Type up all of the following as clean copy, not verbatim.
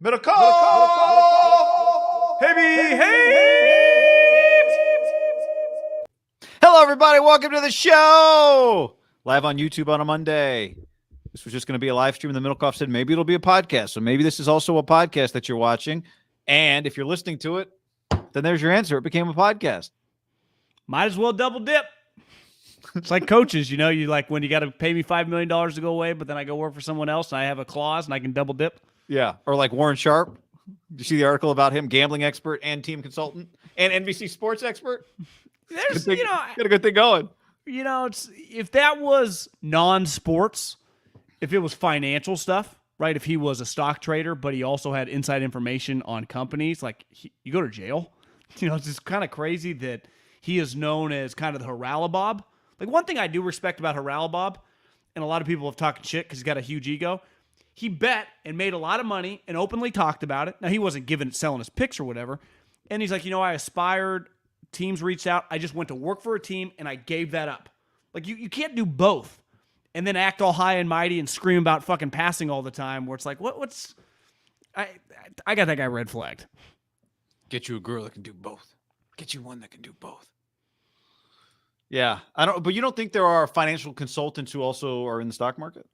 Middlekauff! Hey! Hello, everybody. Welcome to the show. Live on YouTube on a Monday. This was just going to be a live stream, and the Middlekauff said maybe it'll be a podcast. So maybe this is also a podcast that you're watching. And if you're listening to it, then there's your answer. It became a podcast. Might as well double dip. It's like coaches, you know, you like when you got to pay me $5 million to go away, but then I go work for someone else and I have a clause and I can double dip. Yeah. Or like Warren Sharp. Did you see the article about him, gambling expert and team consultant and NBC sports expert? There's, got a good thing going. You know, if that was non-sports, if it was financial stuff, right? If he was a stock trader, but he also had inside information on companies, like you go to jail. You know, it's just kind of crazy that he is known as kind of the Haralabob. Like one thing I do respect about Haralabob, and a lot of people have talked shit because he's got a huge ego. He bet and made a lot of money and openly talked about it. Now, he wasn't selling his picks or whatever. And he's like, you know, I aspired. Teams reached out. I just went to work for a team, and I gave that up. Like, you can't do both and then act all high and mighty and scream about fucking passing all the time where it's like, what's... I got that guy red flagged. Get you a girl that can do both. Get you one that can do both. Yeah. But you don't think there are financial consultants who also are in the stock market?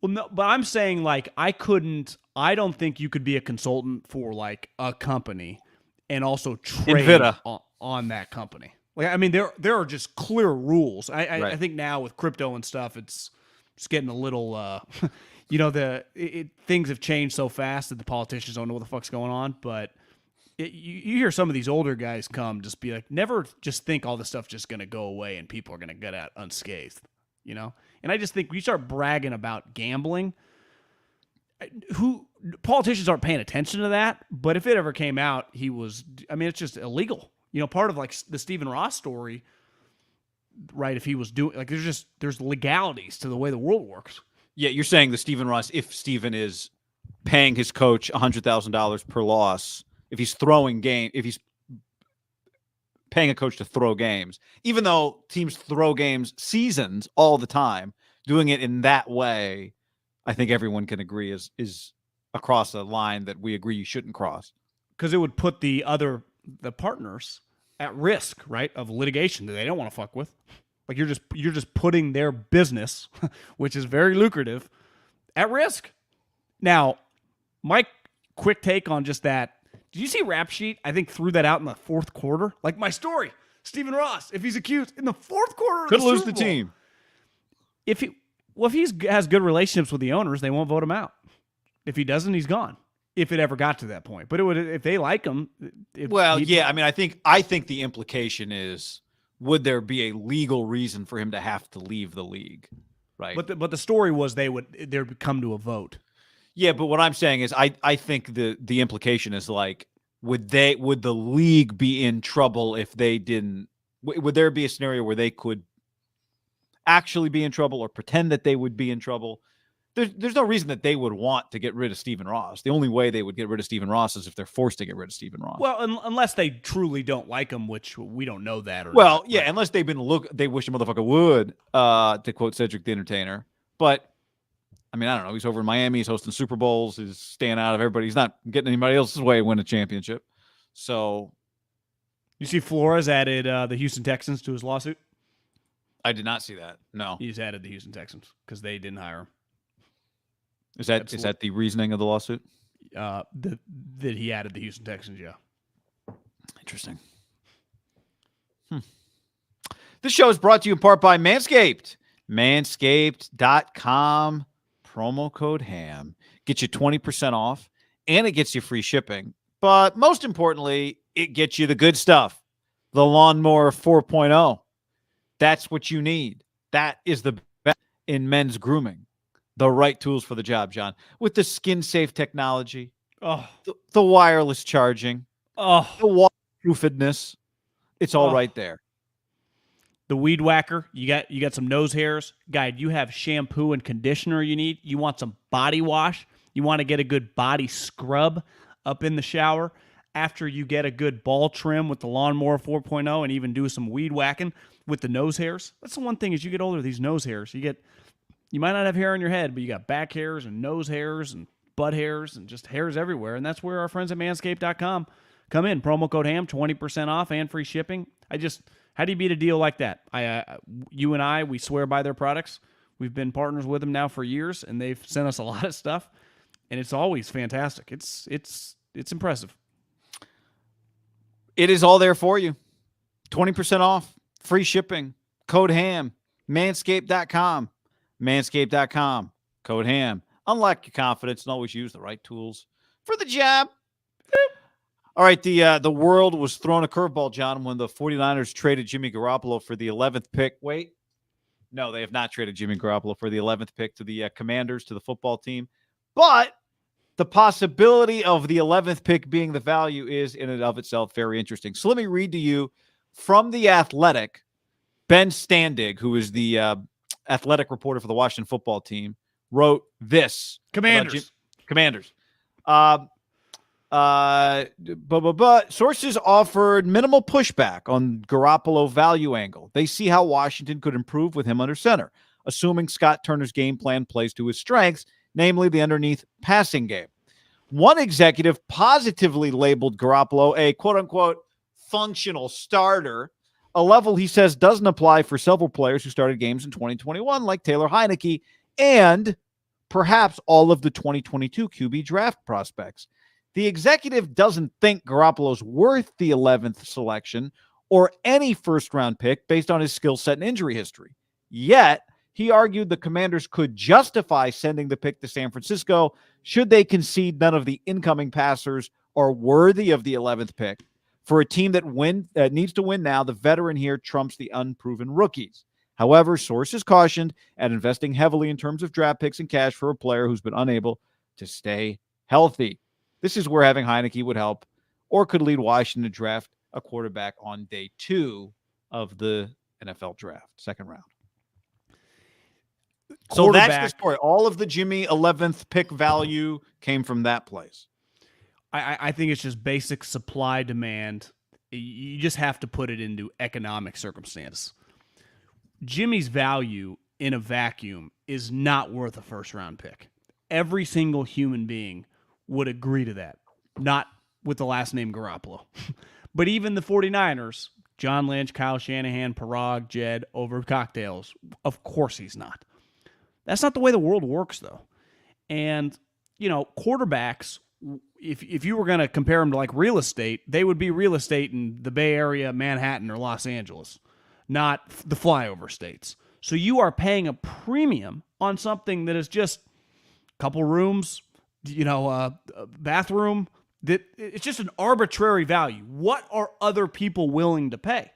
Well, no, but I'm saying, like, I don't think you could be a consultant for, like, a company and also trade on that company. Like, I mean, there are just clear rules. I think now with crypto and stuff, it's getting a little, you know, things have changed so fast that the politicians don't know what the fuck's going on. But you hear some of these older guys just be like, never just think all this stuff's just going to go away and people are going to get out unscathed, you know? And I just think we start bragging about gambling. Politicians aren't paying attention to that, but if it ever came out, it's just illegal. You know, part of like the Stephen Ross story, right? If he was doing like, there's legalities to the way the world works. Yeah, you're saying the Stephen Ross, if Stephen is paying his coach $100,000 per loss, if he's paying a coach to throw games, even though teams throw games seasons all the time, doing it in that way, I think everyone can agree is across a line that we agree you shouldn't cross. Because it would put the partners at risk, right, of litigation that they don't want to fuck with. Like you're just putting their business, which is very lucrative, at risk. Now, my quick take on just that. Did you see Rap Sheet? I think threw that out in the fourth quarter. Like my story, Stephen Ross, if he's accused in the fourth quarter of could the lose Super the Bowl, team. If he has good relationships with the owners, they won't vote him out. If he doesn't, he's gone. If it ever got to that point, but if they like him, I mean, I think the implication is, would there be a legal reason for him to have to leave the league, right? But the story was they would come to a vote. Yeah, but what I'm saying is, I think the implication is like, would the league be in trouble if they didn't? Would there be a scenario where they could actually be in trouble or pretend that they would be in trouble? There's no reason that they would want to get rid of Stephen Ross. The only way they would get rid of Stephen Ross is if they're forced to get rid of Stephen Ross. Well, unless they truly don't like him, which we don't know that. Unless they wish a motherfucker would, to quote Cedric the Entertainer. But I mean, I don't know. He's over in Miami. He's hosting Super Bowls. He's staying out of everybody. He's not getting anybody else's way to win a championship. So, you see, Flores added the Houston Texans to his lawsuit. I did not see that. No, he's added the Houston Texans because they didn't hire him. Is that the reasoning of the lawsuit? That he added the Houston Texans. Yeah. Interesting. This show is brought to you in part by Manscaped. Manscaped.com. Promo code HAM. Get you 20% off, and it gets you free shipping. But most importantly, it gets you the good stuff. The Lawnmower 4.0. That's what you need. That is the best in men's grooming. The right tools for the job, John. With the skin-safe technology, the wireless charging, the waterproofedness, it's all right there. The Weed Whacker, you got some nose hairs. Guy, you have shampoo and conditioner you need. You want some body wash. You want to get a good body scrub up in the shower after you get a good ball trim with the Lawnmower 4.0 and even do some weed whacking with the nose hairs. That's the one thing as you get older, these nose hairs. You might not have hair on your head, but you got back hairs and nose hairs and butt hairs and just hairs everywhere. And that's where our friends at Manscaped.com come in. Promo code HAM, 20% off and free shipping. How do you beat a deal like that? You and I, we swear by their products. We've been partners with them now for years, and they've sent us a lot of stuff, and it's always fantastic. It's impressive. It is all there for you. 20% off, free shipping, code HAM, manscaped.com, manscaped.com, code HAM. Unlock your confidence and always use the right tools for the job. All right, the world was thrown a curveball, John, when the 49ers traded Jimmy Garoppolo for the 11th pick. Wait. No, they have not traded Jimmy Garoppolo for the 11th pick to the Commanders, to the football team. But the possibility of the 11th pick being the value is in and of itself very interesting. So let me read to you from The Athletic. Ben Standig, who is the athletic reporter for the Washington football team, wrote this. Commanders. Sources offered minimal pushback on Garoppolo value angle. They see how Washington could improve with him under center, assuming Scott Turner's game plan plays to his strengths, namely the underneath passing game. One executive positively labeled Garoppolo a quote-unquote functional starter, a level he says doesn't apply for several players who started games in 2021, like Taylor Heineke and perhaps all of the 2022 QB draft prospects. The executive doesn't think Garoppolo's worth the 11th selection or any first-round pick based on his skill set and injury history. Yet, he argued the Commanders could justify sending the pick to San Francisco should they concede none of the incoming passers are worthy of the 11th pick. For a team that needs to win now, the veteran here trumps the unproven rookies. However, sources cautioned at investing heavily in terms of draft picks and cash for a player who's been unable to stay healthy. This is where having Heineke would help or could lead Washington to draft a quarterback on day 2 of the NFL draft, second round. So that's the story. All of the Jimmy 11th pick value came from that place. I think it's just basic supply demand. You just have to put it into economic circumstance. Jimmy's value in a vacuum is not worth a first-round pick. Every single human being would agree to that, not with the last name Garoppolo. But even the 49ers, John Lynch, Kyle Shanahan, Parag, Jed, over cocktails, of course he's not. That's not the way the world works, though. And, quarterbacks, if you were going to compare them to like real estate, they would be real estate in the Bay Area, Manhattan, or Los Angeles, not the flyover states. So you are paying a premium on something that is just a couple rooms, a bathroom. That it's just an arbitrary value. What are other people willing to pay?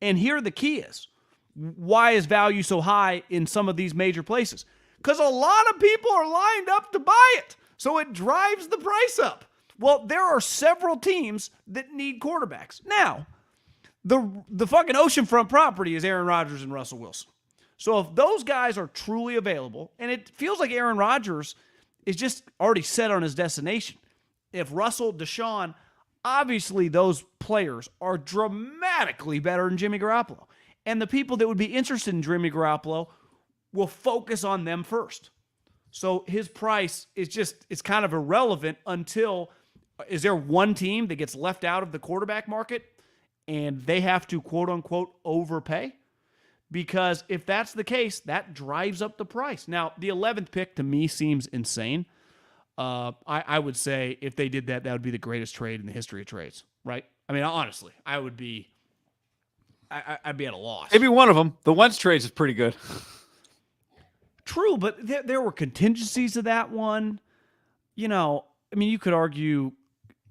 And here the key is, why is value so high in some of these major places? Because a lot of people are lined up to buy it. So it drives the price up. Well, there are several teams that need quarterbacks. Now, the fucking oceanfront property is Aaron Rodgers and Russell Wilson. So if those guys are truly available, and it feels like Aaron Rodgers is just already set on his destination. If Russell, Deshaun, obviously those players are dramatically better than Jimmy Garoppolo. And the people that would be interested in Jimmy Garoppolo will focus on them first. So his price is it's kind of irrelevant until, is there one team that gets left out of the quarterback market and they have to quote unquote overpay? Because if that's the case, that drives up the price. Now, the 11th pick to me seems insane. I would say if they did that, that would be the greatest trade in the history of trades, right? I mean, honestly, I'd be at a loss. Maybe one of them. The Wentz trades is pretty good. True, but there were contingencies to that one. You could argue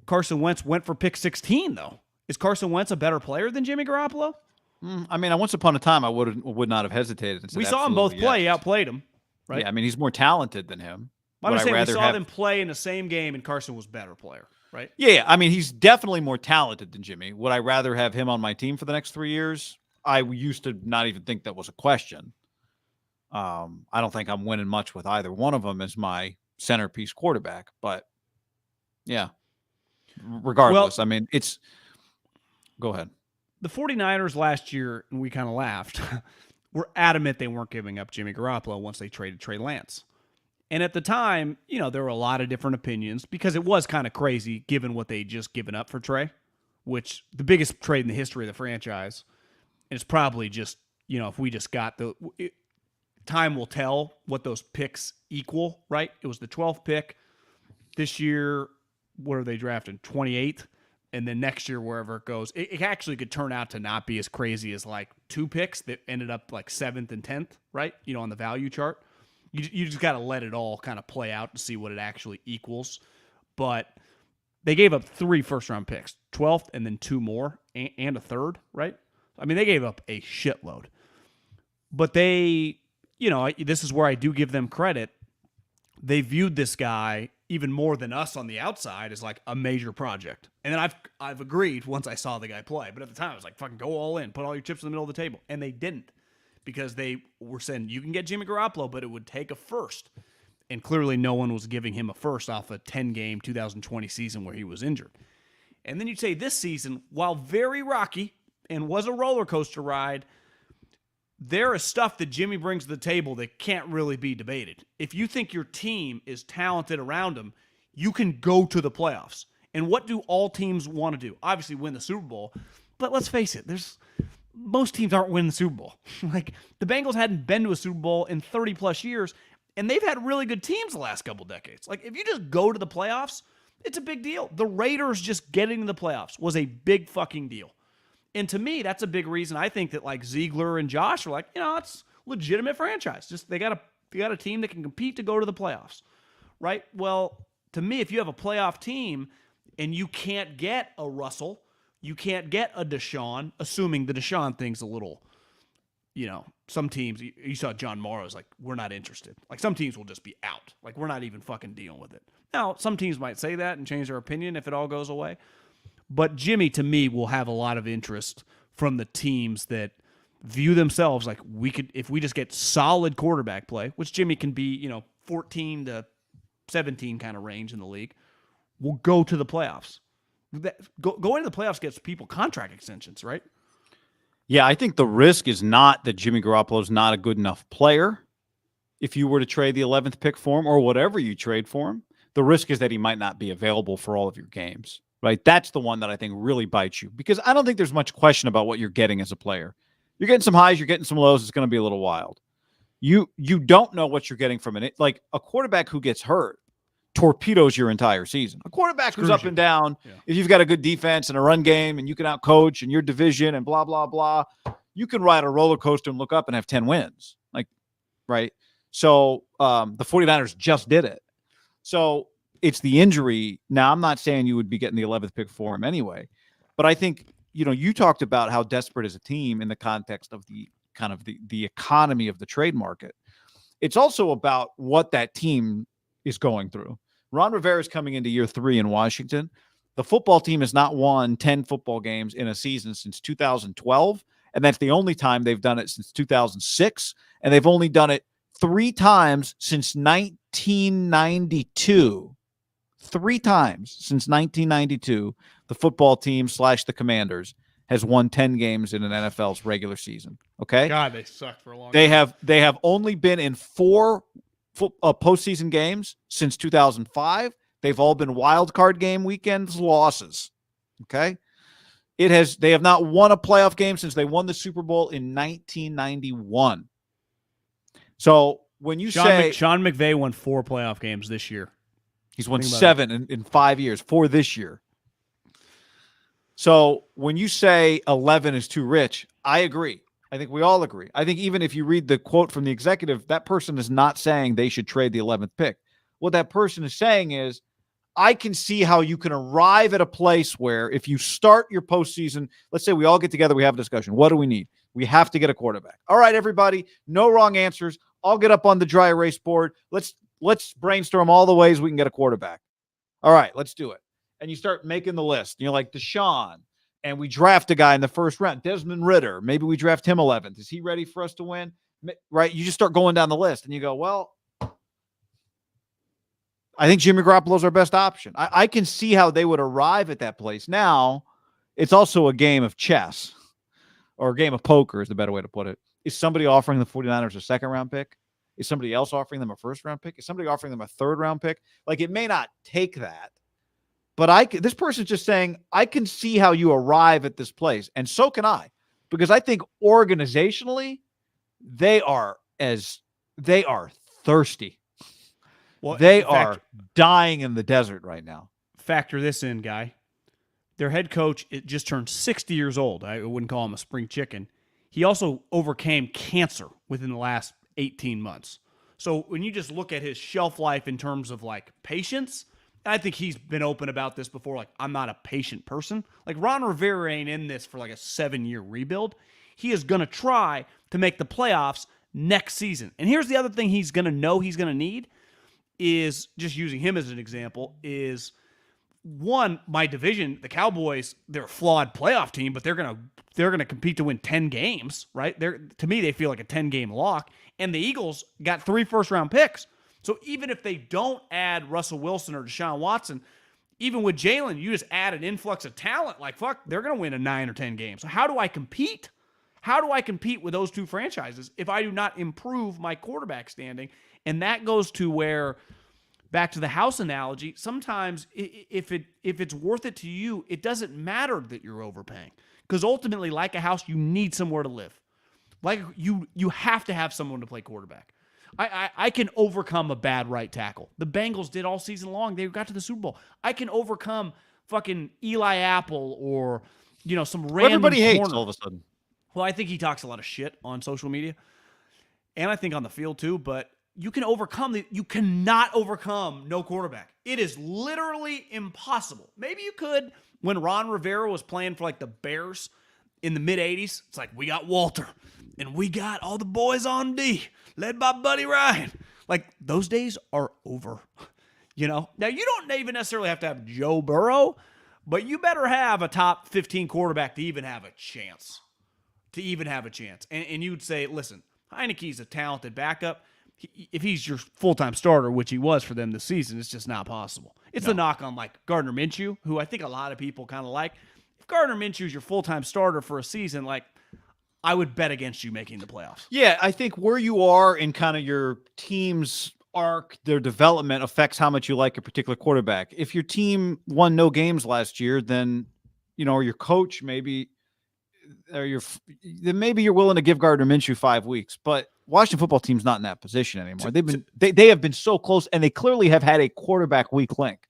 Carson Wentz went for pick 16, though. Is Carson Wentz a better player than Jimmy Garoppolo? Once upon a time, I would not have hesitated. We saw them both play. He outplayed him, right? Yeah, he's more talented than him. I'm saying we saw them play in the same game, and Carson was a better player, right? Yeah, he's definitely more talented than Jimmy. Would I rather have him on my team for the next 3 years? I used to not even think that was a question. I don't think I'm winning much with either one of them as my centerpiece quarterback. But, yeah, regardless, it's – go ahead. The 49ers last year, and we kind of laughed, were adamant they weren't giving up Jimmy Garoppolo once they traded Trey Lance. And at the time, there were a lot of different opinions because it was kind of crazy given what they just given up for Trey, which the biggest trade in the history of the franchise. And it's probably just, if we just got time will tell what those picks equal, right? It was the 12th pick. This year, what are they drafting? 28th. And then next year, wherever it goes, it actually could turn out to not be as crazy as like 2 picks that ended up like 7th and 10th, right? On the value chart. You just got to let it all kind of play out to see what it actually equals. But they gave up 3 first-round picks, 12th and then 2 more and a 3rd, right? I mean, they gave up a shitload. But they, this is where I do give them credit. They viewed this guy even more than us on the outside as like a major project. And then I've agreed once I saw the guy play. But at the time, I was like, fucking go all in. Put all your chips in the middle of the table. And they didn't. Because they were saying, you can get Jimmy Garoppolo, but it would take a first. And clearly no one was giving him a first off a 10-game 2020 season where he was injured. And then you'd say this season, while very rocky and was a roller coaster ride, there is stuff that Jimmy brings to the table that can't really be debated. If you think your team is talented around him, you can go to the playoffs. And what do all teams want to do? Obviously win the Super Bowl. But let's face it, most teams aren't winning the Super Bowl. Like, the Bengals hadn't been to a Super Bowl in 30-plus years, and they've had really good teams the last couple decades. Like, if you just go to the playoffs, it's a big deal. The Raiders just getting to the playoffs was a big fucking deal. And to me, that's a big reason I think that, like, Ziegler and Josh are like, it's legitimate franchise. Just they got a team that can compete to go to the playoffs, right? Well, to me, if you have a playoff team and you can't get a Russell, you can't get a Deshaun, assuming the Deshaun thing's a little, some teams, you saw John Morrow's like, we're not interested. Like, some teams will just be out. Like, we're not even fucking dealing with it. Now, some teams might say that and change their opinion if it all goes away. But Jimmy, to me, will have a lot of interest from the teams that view themselves like if we just get solid quarterback play, which Jimmy can be, 14 to 17 kind of range in the league, we'll go to the playoffs. Going to the playoffs gets people contract extensions, right? Yeah, I think the risk is not that Jimmy Garoppolo is not a good enough player. If you were to trade the 11th pick for him or whatever you trade for him, the risk is that he might not be available for all of your games, right? That's the one that I think really bites you, because I don't think there's much question about what you're getting as a player. You're getting some highs, you're getting some lows. It's going to be a little wild. You don't know what you're getting from it. Like a quarterback who gets hurt torpedoes your entire season. A quarterback who's up and down, if you've got a good defense and a run game and you can outcoach and your division and blah, blah, blah, you can ride a roller coaster and look up and have 10 wins. Like, right? So the 49ers just did it. So it's the injury. Now, I'm not saying you would be getting the 11th pick for him anyway, but I think, you talked about how desperate is a team in the context of the kind of the economy of the trade market. It's also about what that team is going through. Ron Rivera is coming into year 3 in Washington. The football team has not won 10 football games in a season since 2012, and that's the only time they've done it since 2006, and they've only done it 3 times since 1992. 3 times since 1992, the football team / the Commanders has won 10 games in an NFL's regular season. Okay? God, they sucked for a long time. They have only been in 4 postseason games since 2005. They've all been wild card game weekends losses. Okay. They have not won a playoff game since they won the Super Bowl in 1991. So when you say Sean McVay won 4 playoff games this year. He's won 7 in 5 years, 4 this year. So when you say 11 is too rich, I agree. I think we all agree. I think even if you read the quote from the executive, that person is not saying they should trade the 11th pick. What that person is saying is, I can see how you can arrive at a place where if you start your postseason, let's say we all get together, we have a discussion. What do we need? We have to get a quarterback. All right, everybody, no wrong answers. I'll get up on the dry erase board. Let's brainstorm all the ways we can get a quarterback. All right, let's do it. And you start making the list. You're like, Deshaun. And we draft a guy in the first round, Desmond Ridder. Maybe we draft him 11th. Is he ready for us to win? Right? You just start going down the list and you go, well, I think Jimmy Garoppolo is our best option. I can see how they would arrive at that place. Now, it's also a game of chess, or a game of poker is the better way to put it. Is somebody offering the 49ers a second round pick? Is somebody else offering them a first-round pick? Is somebody offering them a third-round pick? Like, it may not take that, but this person's just saying, I can see how you arrive at this place, and so can I, because I think organizationally, they are thirsty. Well, they are dying in the desert right now. Factor this in, Guy. Their head coach just turned 60 years old. I wouldn't call him a spring chicken. He also overcame cancer within the last 18 months. So when you just look at his shelf life in terms of like patience, I think he's been open about this before. Like, I'm not a patient person. Like, Ron Rivera ain't in this for like a 7-year rebuild. He is going to try to make the playoffs next season. And here's the other thing he's going to know he's going to need is, just using him as an example, is one, my division, the Cowboys, they're a flawed playoff team, but they're gonna compete to win 10 games, right? To me, they feel like a 10-game lock. And the Eagles got 3 first-round picks. So even if they don't add Russell Wilson or Deshaun Watson, even with Jalen, you just add an influx of talent. Like, fuck, they're gonna win a 9 or 10 games. So how do I compete? How do I compete with those two franchises if I do not improve my quarterback standing? And that goes to where, back to the house analogy, sometimes if it's worth it to you, it doesn't matter that you're overpaying. Because ultimately, like a house, you need somewhere to live. Like, you have to have someone to play quarterback. I can overcome a bad right tackle. The Bengals did all season long. They got to the Super Bowl. I can overcome fucking Eli Apple or, some random Everybody hates corner. all of a sudden. Well, I think he talks a lot of shit on social media. And I think on the field too, but you cannot overcome no quarterback. It is literally impossible. Maybe you could when Ron Rivera was playing for like the Bears in the mid-'80s. It's like, we got Walter and we got all the boys on D, led by Buddy Ryan. Like, those days are over. Now you don't even necessarily have to have Joe Burrow, but you better have a top 15 quarterback to even have a chance. And you'd say, listen, Heineke's a talented backup. If he's your full-time starter, which he was for them this season, it's just not possible. It's the knock on, like, Gardner Minshew, who I think a lot of people kind of like. If Gardner Minshew is your full-time starter for a season, like, I would bet against you making the playoffs. Yeah, I think where you are in kind of your team's arc, their development affects how much you like a particular quarterback. If your team won no games last year, then, or your coach maybe, then maybe you're willing to give Gardner Minshew 5 weeks, but Washington football team's not in that position anymore. They have been so close, and they clearly have had a quarterback weak link.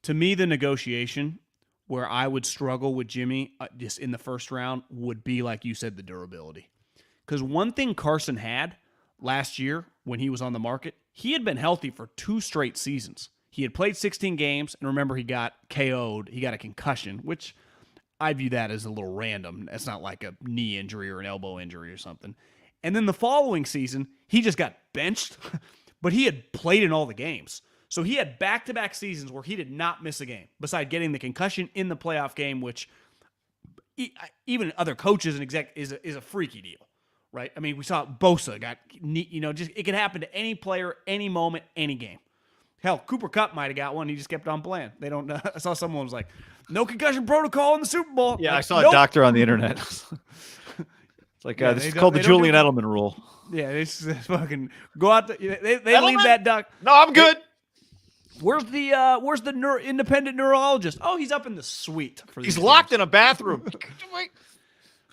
To me, the negotiation where I would struggle with Jimmy just in the first round would be, like you said, the durability. Because one thing Carson had last year when he was on the market, he had been healthy for 2 straight seasons. He had played 16 games, and remember, he got KO'd. He got a concussion, which I view that as a little random. It's not like a knee injury or an elbow injury or something. And then the following season, he just got benched, but he had played in all the games. So he had back-to-back seasons where he did not miss a game, besides getting the concussion in the playoff game, which even other coaches and exec is a freaky deal, right? I mean, we saw Bosa got, just it could happen to any player, any moment, any game. Hell, Cooper Kupp might have got one. He just kept on playing. They don't. I saw someone was like, "No concussion protocol in the Super Bowl." Yeah, like, I saw a doctor on the internet. It's like, this is called the Julian Edelman rule. Yeah, they just fucking go out. They leave that doc. No, I'm good. Where's the independent neurologist? Oh, he's up in the suite. He's locked in a bathroom.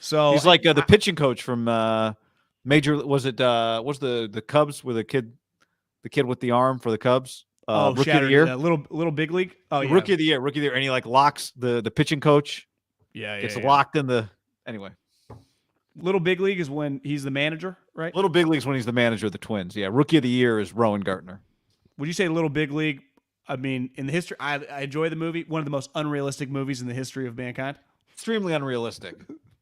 So he's like the pitching coach from Major. Was the Cubs with the kid with the arm for the Cubs? Rookie of the year, little big league. Oh, yeah. Rookie of the year, and he like locks the pitching coach. Gets locked in the anyway. Little big league is when he's the manager, right? Little big league is when he's the manager of the Twins. Yeah, Rookie of the year is Rowan Gartner. Would you say Little Big League? I mean, in the history, I enjoy the movie. One of the most unrealistic movies in the history of mankind. Extremely unrealistic.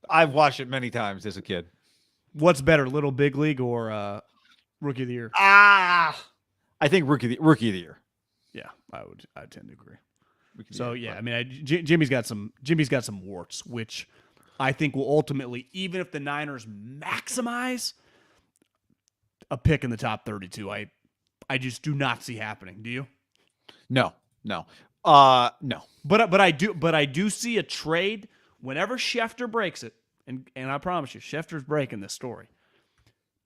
I've watched it many times as a kid. What's better, Little Big League or Rookie of the Year? I think Rookie of the Year. Yeah, I tend to agree. So yeah, I mean, Jimmy's got some warts, which I think will ultimately, even if the Niners maximize a pick in the top 32, I just do not see happening. Do you? No. No. But I do see a trade whenever Schefter breaks it, and I promise you, Schefter's breaking this story.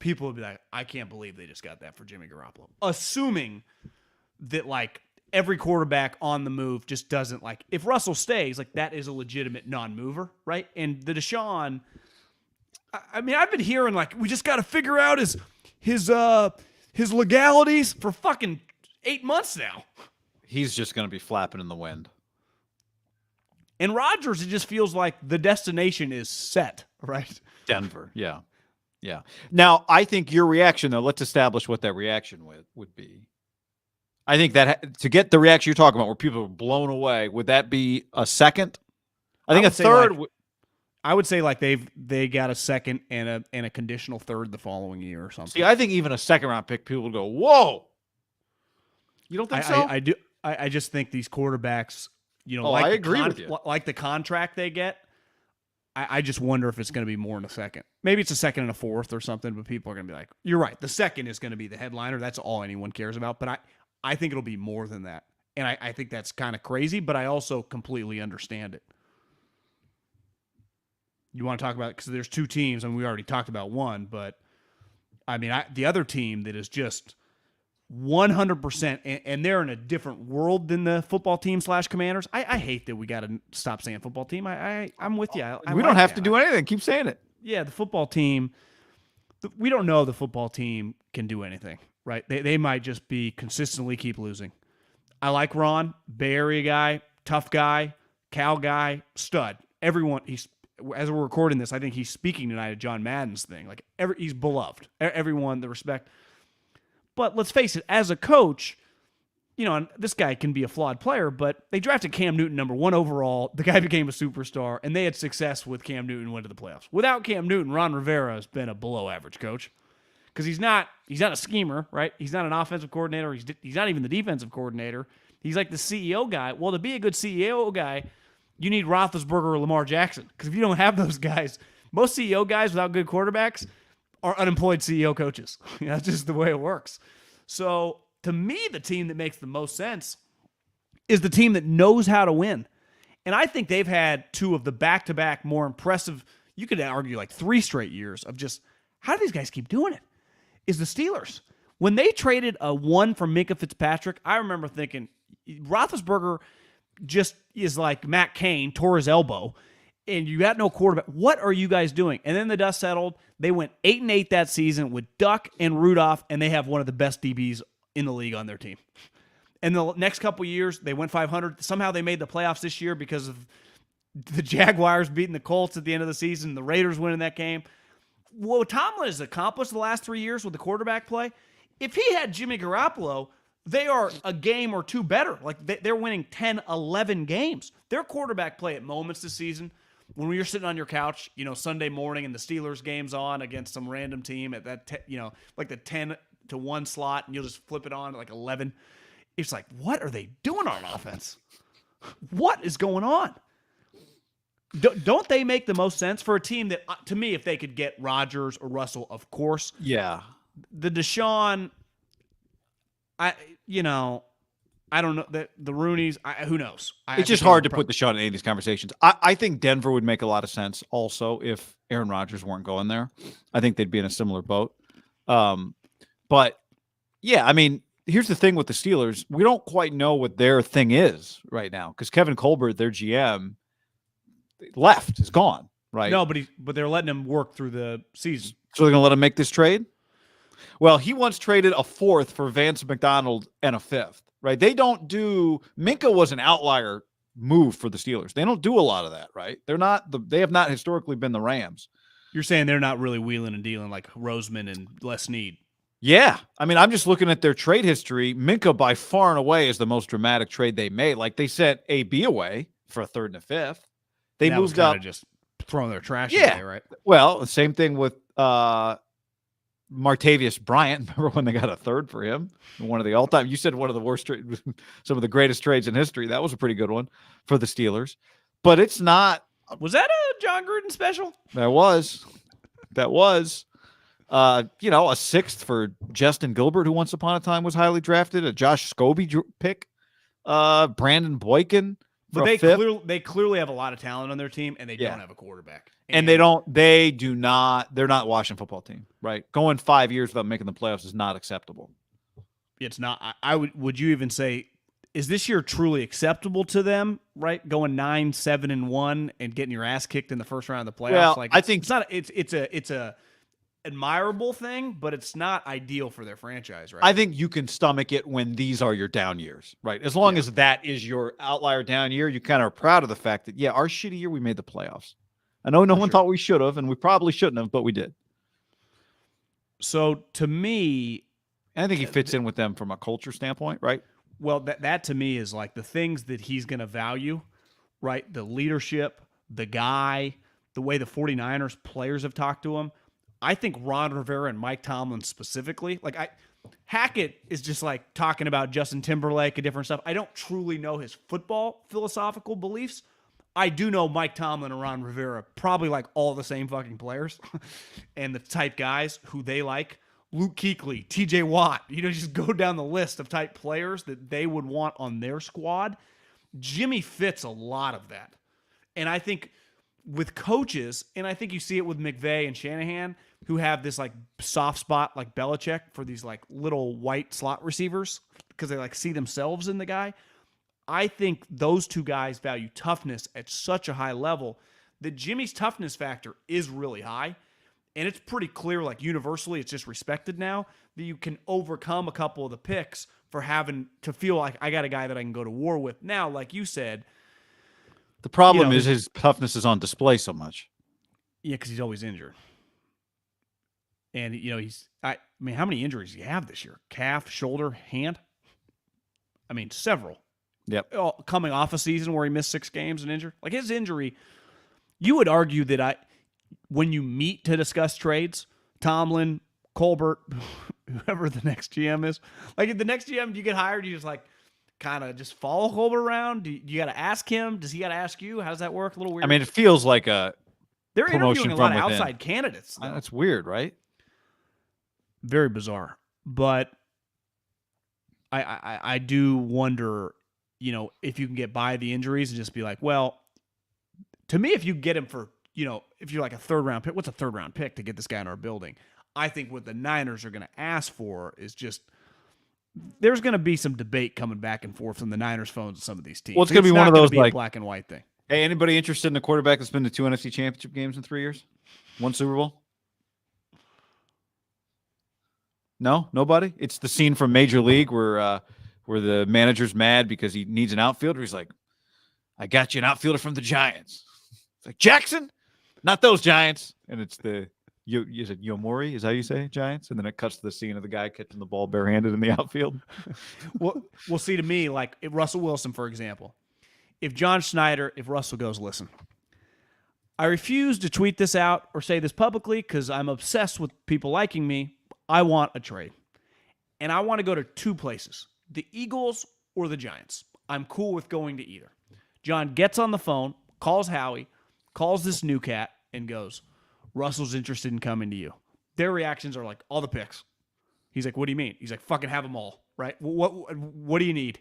people would be like, I can't believe they just got that for Jimmy Garoppolo. Assuming that, like, every quarterback on the move just doesn't, like, if Russell stays, like, that is a legitimate non-mover, right? And the Deshaun, I mean, I've been hearing, like, we just got to figure out his legalities for fucking 8 months now. He's just going to be flapping in the wind. And Rodgers, it just feels like the destination is set, right? Denver, yeah. Yeah. Now, I think your reaction, though, let's establish what that reaction would be. I think that to get the reaction you're talking about where people are blown away, would that be a second? I think a third. I would say like they got a second and a conditional third the following year or something. See, I think even a second-round pick, people would go, whoa. You don't think so? I do. I just think these quarterbacks, I agree with you. Like the contract they get, I just wonder if it's going to be more in a second. Maybe it's a second and a fourth or something, but people are going to be like, you're right. The second is going to be the headliner. That's all anyone cares about. But I think it'll be more than that. And I think that's kind of crazy, but I also completely understand it. You want to talk about it? Because there's two teams, and we already talked about one, but I mean, the other team that is just 100%, and they're in a different world than the football team / Commanders. I hate that we got to stop saying football team. I'm with you. We don't have to do anything. Keep saying it. Yeah, the football team. We don't know the football team can do anything, right? They might just be consistently keep losing. I like Ron, Bay Area guy, tough guy, Cal guy, stud. Everyone, as we're recording this, I think he's speaking tonight at John Madden's thing. Like he's beloved. Everyone, the respect. But let's face it, as a coach, and this guy can be a flawed player, but they drafted Cam Newton number 1 overall. The guy became a superstar, and they had success with Cam Newton, went to the playoffs. Without Cam Newton, Ron Rivera has been a below-average coach because he's not a schemer, right? He's not an offensive coordinator. He's not even the defensive coordinator. He's like the CEO guy. Well, to be a good CEO guy, you need Roethlisberger or Lamar Jackson because if you don't have those guys, most CEO guys without good quarterbacks are unemployed CEO coaches. That's just the way it works. So to me, the team that makes the most sense is the team that knows how to win. And I think they've had 2 of the back-to-back more impressive, you could argue like 3 straight years of just, how do these guys keep doing it? Is the Steelers. When they traded a 1 for Minkah Fitzpatrick, I remember thinking, Roethlisberger just is like Matt Cain, tore his elbow, and you got no quarterback. What are you guys doing? And then the dust settled. They went 8-8 that season with Duck and Rudolph, and they have one of the best DBs in the league on their team. And the next couple years, they went 500. Somehow they made the playoffs this year because of the Jaguars beating the Colts at the end of the season, the Raiders winning that game. What Tomlin has accomplished the last 3 years with the quarterback play, if he had Jimmy Garoppolo, they are a game or 2 better. Like they're winning 10, 11 games. Their quarterback play at moments this season, when you're sitting on your couch, Sunday morning and the Steelers game's on against some random team at that, like the 10-1 slot, and you'll just flip it on at like 11. It's like, what are they doing on offense? What is going on? Don't they make the most sense for a team that, to me, if they could get Rodgers or Russell, of course. Yeah. The Deshaun, I don't know. The Rooneys, who knows? It's just hard to put Deshaun in any of these conversations. I think Denver would make a lot of sense also if Aaron Rodgers weren't going there. I think they'd be in a similar boat. But, yeah, I mean, here's the thing with the Steelers. We don't quite know what their thing is right now because Kevin Colbert, their GM, left, is gone, right? No, but they're letting him work through the season. So they're going to let him make this trade? Well, he once traded a 4th for Vance McDonald and a 5th, right? They don't do – Minkah was an outlier move for the Steelers. They don't do a lot of that, right? They have not historically been the Rams. You're saying they're not really wheeling and dealing like Roseman and Les Snead. Yeah. I mean, I'm just looking at their trade history. Minkah by far and away is the most dramatic trade they made. Like they sent AB away for a 3rd and a 5th. They moved up. Just throwing their trash away, right? Well, the same thing with Martavius Bryant. Remember when they got a 3rd for him? One of the all-time. You said one of the worst trades, some of the greatest trades in history. That was a pretty good one for the Steelers. But it's not. Was that a John Gruden special? That was. A 6th for Justin Gilbert, who once upon a time was highly drafted. A Josh Scobie pick. Brandon Boykin But a fifth. they clearly have a lot of talent on their team, and they Yeah. don't have a quarterback. And they're not a Washington football team, right? Going 5 years without making the playoffs is not acceptable. It's not. Would you even say, is this year truly acceptable to them? Right, going 9-7-1 and getting your ass kicked in the first round of the playoffs. Well, I think it's not. It's a admirable thing, but it's not ideal for their franchise, right? I think you can stomach it when these are your down years, right? As long as that is your outlier down year, you kind of are proud of the fact that, our shitty year, we made the playoffs. I know no one thought we should have, and we probably shouldn't have, but we did. So to me, I think he fits in with them from a culture standpoint, right? Well, that to me is like the things that he's going to value, right? The leadership, the guy, the way the 49ers players have talked to him. I think Ron Rivera and Mike Tomlin specifically, Hackett is just like talking about Justin Timberlake and different stuff. I don't truly know his football philosophical beliefs. I do know Mike Tomlin and Ron Rivera probably like all the same fucking players and the type guys who they like. Luke Kuechly, TJ Watt, just go down the list of type players that they would want on their squad. Jimmy fits a lot of that. And I think with coaches, and I think you see it with McVay and Shanahan, who have this like soft spot like Belichick for these like little white slot receivers because they like see themselves in the guy. I think those two guys value toughness at such a high level that Jimmy's toughness factor is really high. And it's pretty clear, like universally, it's just respected now that you can overcome a couple of the picks for having to feel like I got a guy that I can go to war with. Now, like you said, the problem is his toughness is on display so much. Yeah, because he's always injured. And, how many injuries do you have this year? Calf, shoulder, hand? Several. Yep. Coming off a season where he missed 6 games and injured. Like his injury, you would argue that when you meet to discuss trades, Tomlin, Colbert, whoever the next GM is, like if the next GM you get hired, you just like kind of just follow Colbert around. Do you got to ask him? Does he got to ask you? How does that work? A little weird. It feels like they're interviewing a lot of outside candidates. That's weird, right? Very bizarre. But I do wonder, if you can get by the injuries and just be like, well, to me, if you get him for, if you're like a third-round pick, what's a third-round pick to get this guy in our building? I think what the Niners are going to ask for is just there's going to be some debate coming back and forth from the Niners phones and some of these teams. Well, it's going to be one of those like a black and white thing. Hey, anybody interested in a quarterback that's been to 2 NFC championship games in 3 years? 1 Super Bowl? No, nobody. It's the scene from Major League where the manager's mad because he needs an outfielder. He's like, "I got you an outfielder from the Giants." It's like Jackson, not those Giants. And it's the is it Yomori? Is how you say Giants? And then it cuts to the scene of the guy catching the ball barehanded in the outfield. Well, see, to me, like if Russell Wilson, for example, if Russell goes, listen, I refuse to tweet this out or say this publicly because I'm obsessed with people liking me. I want a trade. And I want to go to 2 places, the Eagles or the Giants. I'm cool with going to either. John gets on the phone, calls Howie, calls this new cat, and goes, Russell's interested in coming to you. Their reactions are like, all the picks. He's like, what do you mean? He's like, fucking have them all, right? What do you need?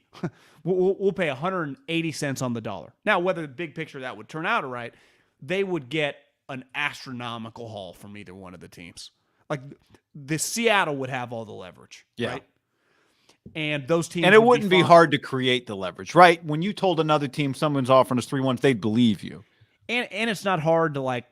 We'll pay 180 cents on the dollar. Now, whether the big picture that would turn out all right, they would get an astronomical haul from either one of the teams. Like the Seattle would have all the leverage, right? And those teams, and it wouldn't be hard to create the leverage, right? When you told another team someone's offering us 3-1, they'd believe you. And it's not hard to like.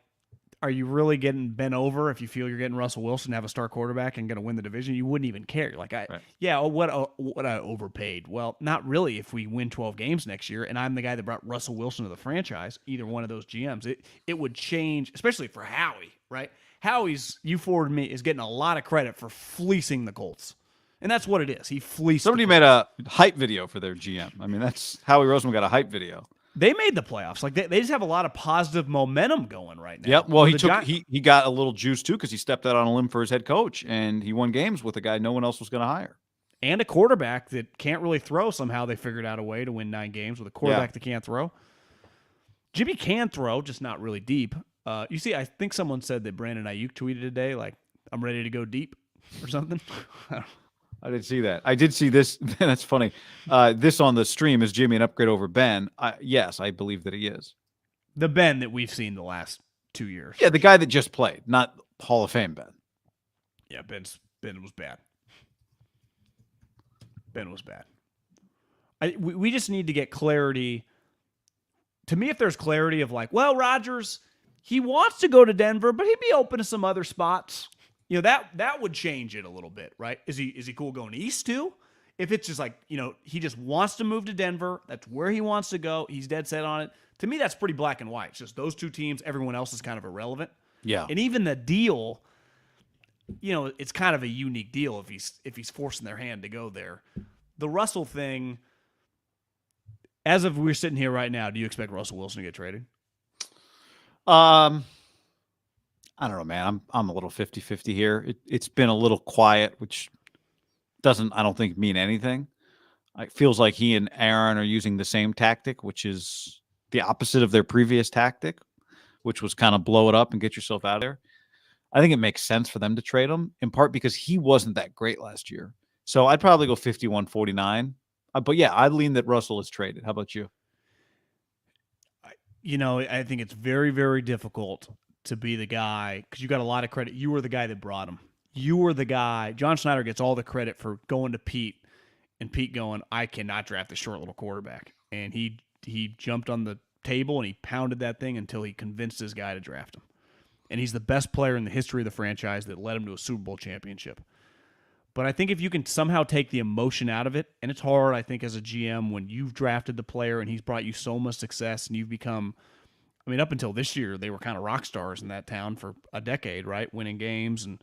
Are you really getting bent over if you feel you're getting Russell Wilson to have a star quarterback and going to win the division? You wouldn't even care. You're like, what I overpaid. Well, not really. If we win 12 games next year, and I'm the guy that brought Russell Wilson to the franchise, either one of those GMs, it would change, especially for Howie, right? Howie's, you forwarded me, is getting a lot of credit for fleecing the Colts. And that's what it is. He fleeced. Somebody made a hype video for their GM. That's Howie Roseman got a hype video. They made the playoffs. Like they just have a lot of positive momentum going right now. Yep. Well, he got a little juice too because he stepped out on a limb for his head coach, and he won games with a guy no one else was going to hire. And a quarterback that can't really throw. Somehow they figured out a way to win 9 games with a quarterback that can't throw. Jimmy can throw, just not really deep. You see, I think someone said that Brandon Ayuk tweeted today, like, I'm ready to go deep or something. I didn't see that. I did see this. That's funny. This on the stream, is Jimmy an upgrade over Ben? Yes, I believe that he is. The Ben that we've seen the last 2 years. Yeah, the guy that just played, not Hall of Fame Ben. Yeah, Ben was bad. Ben was bad. We just need to get clarity. To me, if there's clarity of like, well, Rodgers, he wants to go to Denver, but he'd be open to some other spots. That would change it a little bit, right? Is he cool going east too? If it's just like, he just wants to move to Denver, that's where he wants to go, he's dead set on it. To me, that's pretty black and white. It's just those two teams, everyone else is kind of irrelevant. Yeah. And even the deal, it's kind of a unique deal if he's forcing their hand to go there. The Russell thing, as of we're sitting here right now, do you expect Russell Wilson to get traded? I don't know, man. I'm a little 50-50 here. It's been a little quiet, which doesn't, I don't think, mean anything. It feels like he and Aaron are using the same tactic, which is the opposite of their previous tactic, which was kind of blow it up and get yourself out of there. I think it makes sense for them to trade him, in part because he wasn't that great last year. So I'd probably go 51-49. But yeah, I'd lean that Russell is traded. How about you? I think it's very, very difficult to be the guy, because you got a lot of credit. You were the guy that brought him. You were the guy. John Schneider gets all the credit for going to Pete, and Pete going, I cannot draft this short little quarterback. And he jumped on the table and he pounded that thing until he convinced his guy to draft him. And he's the best player in the history of the franchise that led him to a Super Bowl championship. But I think if you can somehow take the emotion out of it, and it's hard, I think, as a GM when you've drafted the player and he's brought you so much success and you've become, up until this year, they were kind of rock stars in that town for a decade, right? Winning games and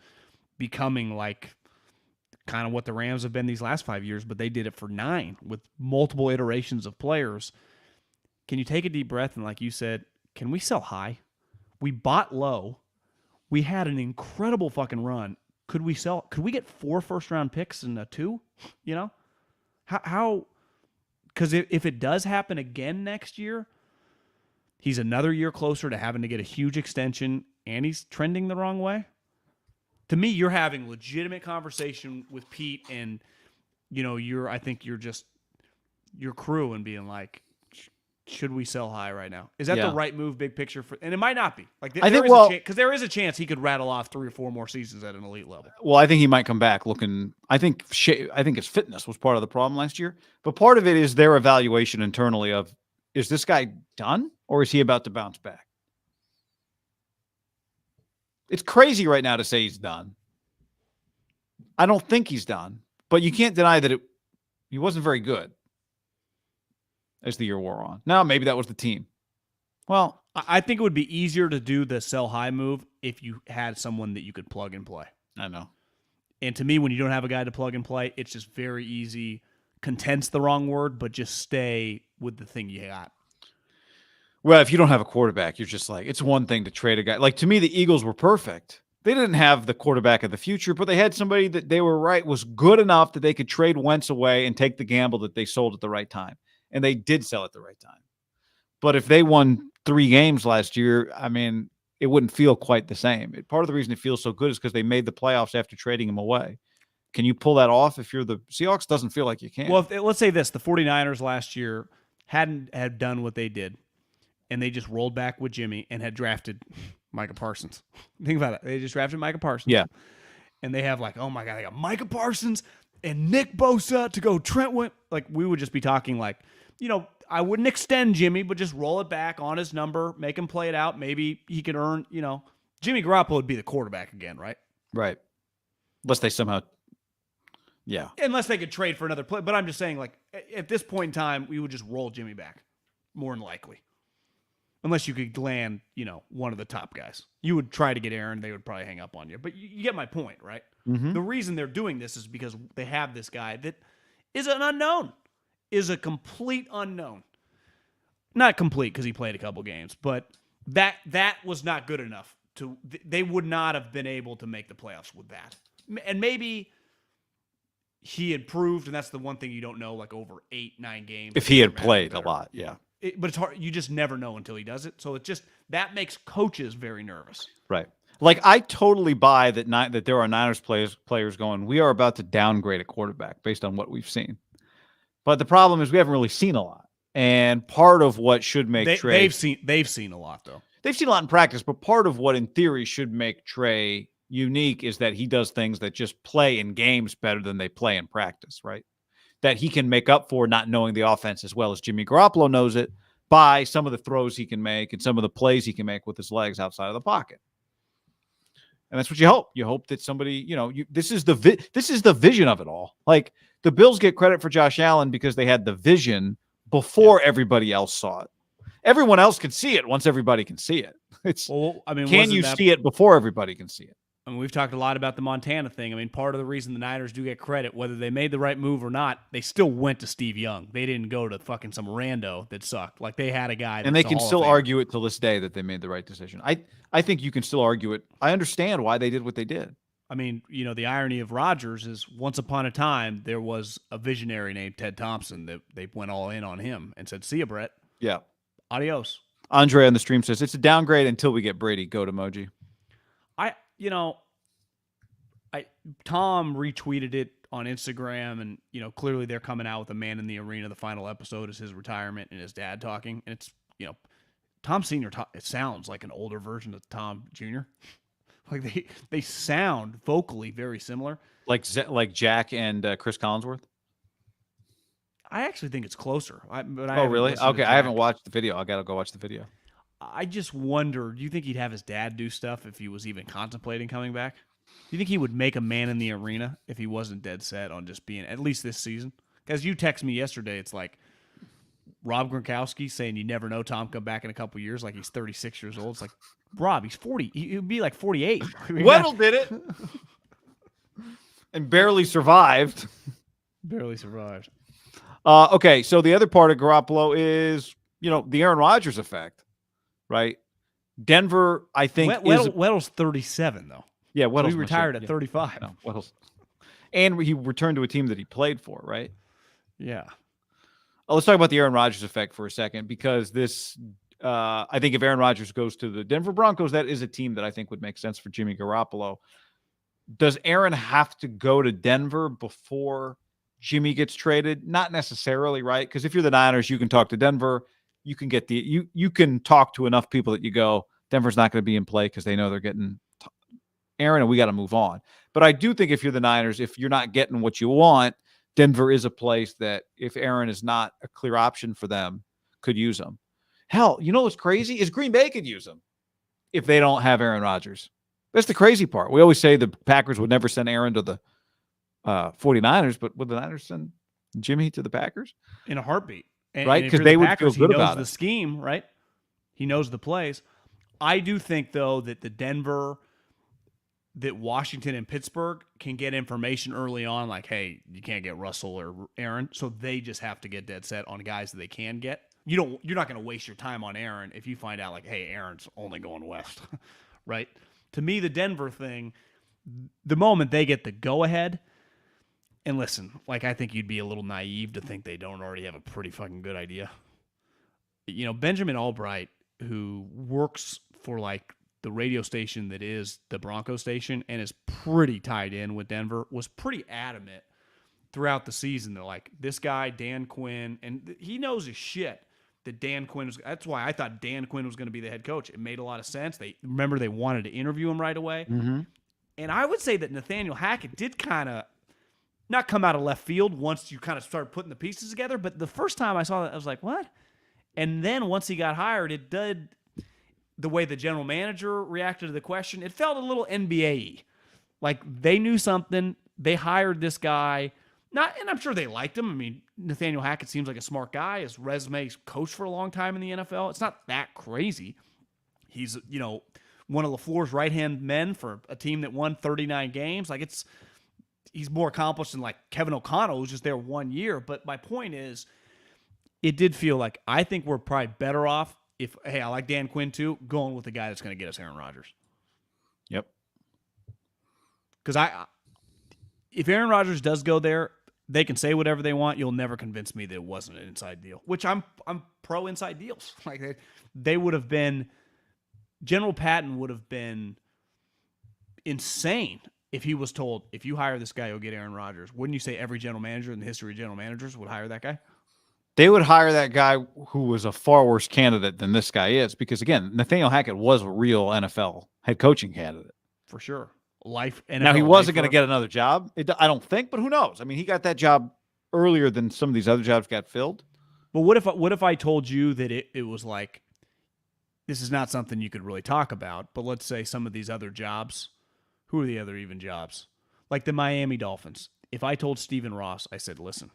becoming like kind of what the Rams have been these last 5 years, but they did it for 9 with multiple iterations of players. Can you take a deep breath and, like you said, can we sell high? We bought low. We had an incredible fucking run. Could we get 4 first-round picks and a 2? How? Because if it does happen again next year, he's another year closer to having to get a huge extension, and he's trending the wrong way. To me, you're having legitimate conversation with Pete and, I think you're just your crew and being like, should we sell high right now? Is that the right move, big picture? And it might not be. Because there is a chance he could rattle off 3 or 4 more seasons at an elite level. Well, I think he might come back looking. I think his fitness was part of the problem last year, but part of it is their evaluation internally of, is this guy done or is he about to bounce back? It's crazy right now to say he's done. I don't think he's done, but you can't deny that he wasn't very good as the year wore on. Now, maybe that was the team. Well, I think it would be easier to do the sell high move if you had someone that you could plug and play. I know. And to me, when you don't have a guy to plug and play, it's just very easy. Content's the wrong word, but just stay with the thing you got. Well, if you don't have a quarterback, you're just like, it's one thing to trade a guy. Like, to me, the Eagles were perfect. They didn't have the quarterback of the future, but they had somebody that they were right was good enough that they could trade Wentz away and take the gamble that they sold at the right time. And they did sell at the right time. But if they won 3 games last year, it wouldn't feel quite the same. Part of the reason it feels so good is because they made the playoffs after trading him away. Can you pull that off if you're the Seahawks? Doesn't feel like you can. Well, let's say this. The 49ers last year had done what they did, and they just rolled back with Jimmy and had drafted Micah Parsons. Think about it. They just drafted Micah Parsons. Yeah. And they have oh my God, they got Micah Parsons and Nick Bosa to go Trent. We would just be talking I wouldn't extend Jimmy, but just roll it back on his number, make him play it out. Maybe he could earn, Jimmy Garoppolo would be the quarterback again, right? Right. Unless they somehow, yeah. Unless they could trade for another play. But I'm just saying, at this point in time, we would just roll Jimmy back, more than likely. Unless you could land, one of the top guys. You would try to get Aaron, they would probably hang up on you. But you get my point, right? Mm-hmm. The reason they're doing this is because they have this guy that is an unknown. Is a complete unknown. Not complete because he played a couple games, but that was not good enough. They would not have been able to make the playoffs with that. And maybe he had proved, and that's the one thing you don't know, over 8-9 games. If he had played a lot, yeah. But it's hard. You just never know until he does it. So that makes coaches very nervous. Right. Like, I totally buy that there are Niners players going, we are about to downgrade a quarterback based on what we've seen. But the problem is we haven't really seen a lot. And part of what should make Trey... They've seen a lot, though. They've seen a lot in practice, but part of what in theory should make Trey unique is that he does things that just play in games better than they play in practice, right? That he can make up for not knowing the offense as well as Jimmy Garoppolo knows it by some of the throws he can make and some of the plays he can make with his legs outside of the pocket. And that's what you hope. You hope that somebody, this is the vision of it all. Like, the Bills get credit for Josh Allen because they had the vision before everybody else saw it. Everyone else can see it once everybody can see it. Can you see it before everybody can see it? I mean, we've talked a lot about the Montana thing. I mean, part of the reason the Niners do get credit, whether they made the right move or not, they still went to Steve Young. They didn't go to fucking some rando that sucked. Like, they had a guy. And they can still argue it till this day that they made the right decision. I think you can still argue it. I understand why they did what they did. I mean, the irony of Rodgers is once upon a time, there was a visionary named Ted Thompson that they went all in on him and said, see ya, Brett. Yeah. Adios. Andre on the stream says, it's a downgrade until we get Brady. Goat emoji. Tom retweeted it on Instagram, and, clearly they're coming out with a Man in the Arena. The final episode is his retirement and his dad talking. And it's, Tom Sr., it sounds like an older version of Tom Jr. Like, they sound vocally very similar. Like Jack and Chris Collinsworth? I actually think it's closer. Oh, really? Okay, I haven't watched the video. I got to go watch the video. I just wonder, do you think he'd have his dad do stuff if he was even contemplating coming back? Do you think he would make a Man in the Arena if he wasn't dead set on just being, at least this season? Because you text me yesterday, it's like Rob Gronkowski saying you never know Tom come back in a couple years, like he's 36 years old. It's like, Rob, he's 40. He'd be like 48. Weddle did it. And barely survived. Barely survived. Okay, so the other part of Garoppolo is, the Aaron Rodgers effect, right? Denver, I think, Weddle's 37, though. Yeah, Weddle's he retired at 35. No, Weddle's, and he returned to a team that he played for, right? Yeah. Let's talk about the Aaron Rodgers effect for a second, because I think if Aaron Rodgers goes to the Denver Broncos, that is a team that I think would make sense for Jimmy Garoppolo. Does Aaron have to go to Denver before Jimmy gets traded? Not necessarily, right? Because if you're the Niners, you can talk to Denver. You can get you can talk to enough people that you go, Denver's not going to be in play because they know they're getting Aaron and we got to move on. But I do think if you're the Niners, if you're not getting what you want, Denver is a place that if Aaron is not a clear option for them, could use him. Hell, what's crazy is Green Bay could use him if they don't have Aaron Rodgers. That's the crazy part. We always say the Packers would never send Aaron to the 49ers, but would the Niners send Jimmy to the Packers? In a heartbeat. Right? Because they would feel good about it. He knows the scheme, right? He knows the plays. I do think, though, that that Washington and Pittsburgh can get information early on, like, hey, you can't get Russell or Aaron, so they just have to get dead set on guys that they can get. You're not going to waste your time on Aaron if you find out, like, hey, Aaron's only going west, right? To me, the Denver thing, the moment they get the go-ahead, and listen, like, I think you'd be a little naive to think they don't already have a pretty fucking good idea. Benjamin Albright, who works for, like, the radio station that is the Broncos station and is pretty tied in with Denver, was pretty adamant throughout the season. They're like, this guy, Dan Quinn, and he knows his shit that Dan Quinn was. That's why I thought Dan Quinn was going to be the head coach. It made a lot of sense. They wanted to interview him right away. Mm-hmm. And I would say that Nathaniel Hackett did kind of not come out of left field once you kind of started putting the pieces together. But the first time I saw that, I was like, what? And then once he got hired, it did. The way the general manager reacted to the question, it felt a little NBA-y. Like, they knew something. They hired this guy. And I'm sure they liked him. I mean, Nathaniel Hackett seems like a smart guy. His resume's coached for a long time in the NFL. It's not that crazy. He's, one of LaFleur's right-hand men for a team that won 39 games. Like, he's more accomplished than, like, Kevin O'Connell, who's just there 1 year. But my point is, it did feel like I think we're probably better off if, hey, I like Dan Quinn too, going with the guy that's going to get us Aaron Rodgers. Yep. Because if Aaron Rodgers does go there, they can say whatever they want. You'll never convince me that it wasn't an inside deal, which I'm pro inside deals. Like, they would have been, General Patton would have been insane if he was told, if you hire this guy, you'll get Aaron Rodgers. Wouldn't you say every general manager in the history of general managers would hire that guy? They would hire that guy who was a far worse candidate than this guy is, because again, Nathaniel Hackett was a real NFL head coaching candidate. For sure. NFL now, he wasn't going to get another job. I don't think, but who knows? I mean, he got that job earlier than some of these other jobs got filled. But what if I told you that it was like, this is not something you could really talk about, but let's say some of these other jobs, who are the other even jobs? Like the Miami Dolphins. If I told Stephen Ross, I said, listen,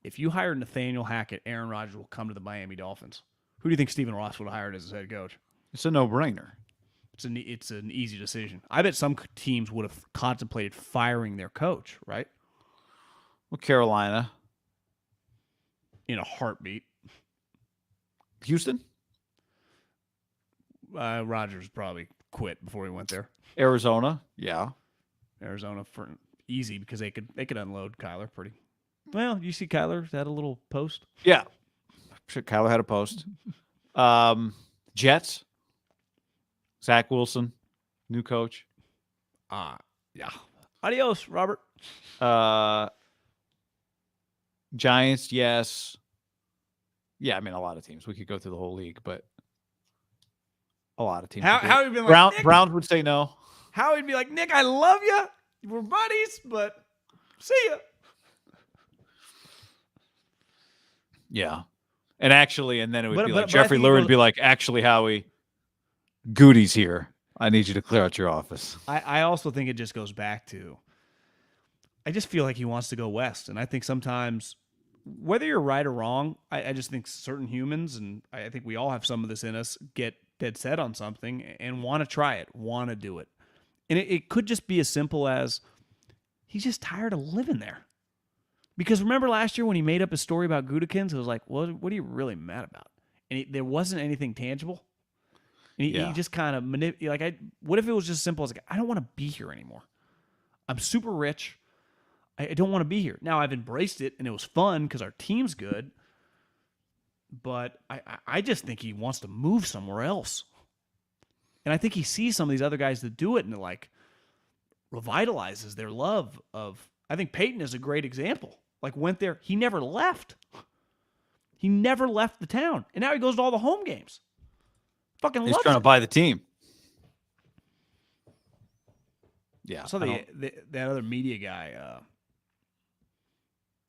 if you hire Nathaniel Hackett, Aaron Rodgers will come to the Miami Dolphins. Who do you think Stephen Ross would have hired as his head coach? It's a no-brainer. It's an easy decision. I bet some teams would have contemplated firing their coach, right? Well, Carolina. In a heartbeat. Houston? Rodgers probably quit before he went there. Arizona? Yeah. Arizona for easy because they could unload Kyler pretty. Well, you see Kyler had a little post? Yeah. Sure, Kyler had a post. Jets? Zach Wilson, new coach. Yeah. Adios, Robert. Giants, yes. Yeah, I mean, a lot of teams. We could go through the whole league, but a lot of teams. How would be like, Nick, Browns would say no. How would be like, Nick, I love you. We're buddies, but see ya. Yeah. And actually, and then it would be like but Jeffrey Lurie would be like, actually, Howie, Goody's here. I need you to clear out your office. I also think it just goes back to, I just feel like he wants to go west. And I think sometimes, whether you're right or wrong, I just think certain humans, and I think we all have some of this in us, get dead set on something and want to try it, want to do it. And it could just be as simple as he's just tired of living there. Because remember last year when he made up his story about Gutekunst, it was like, well, what are you really mad about? And there wasn't anything tangible. And he just kind of what if it was just simple as like, I don't want to be here anymore. I'm super rich. I don't want to be here. Now I've embraced it and it was fun because our team's good. But I just think he wants to move somewhere else. And I think he sees some of these other guys that do it and it like revitalizes their love of, I think Peyton is a great example. Like went there, he never left. He never left the town. And now he goes to all the home games. Fucking loves it. He's trying to buy the team. Yeah. I saw that other media guy,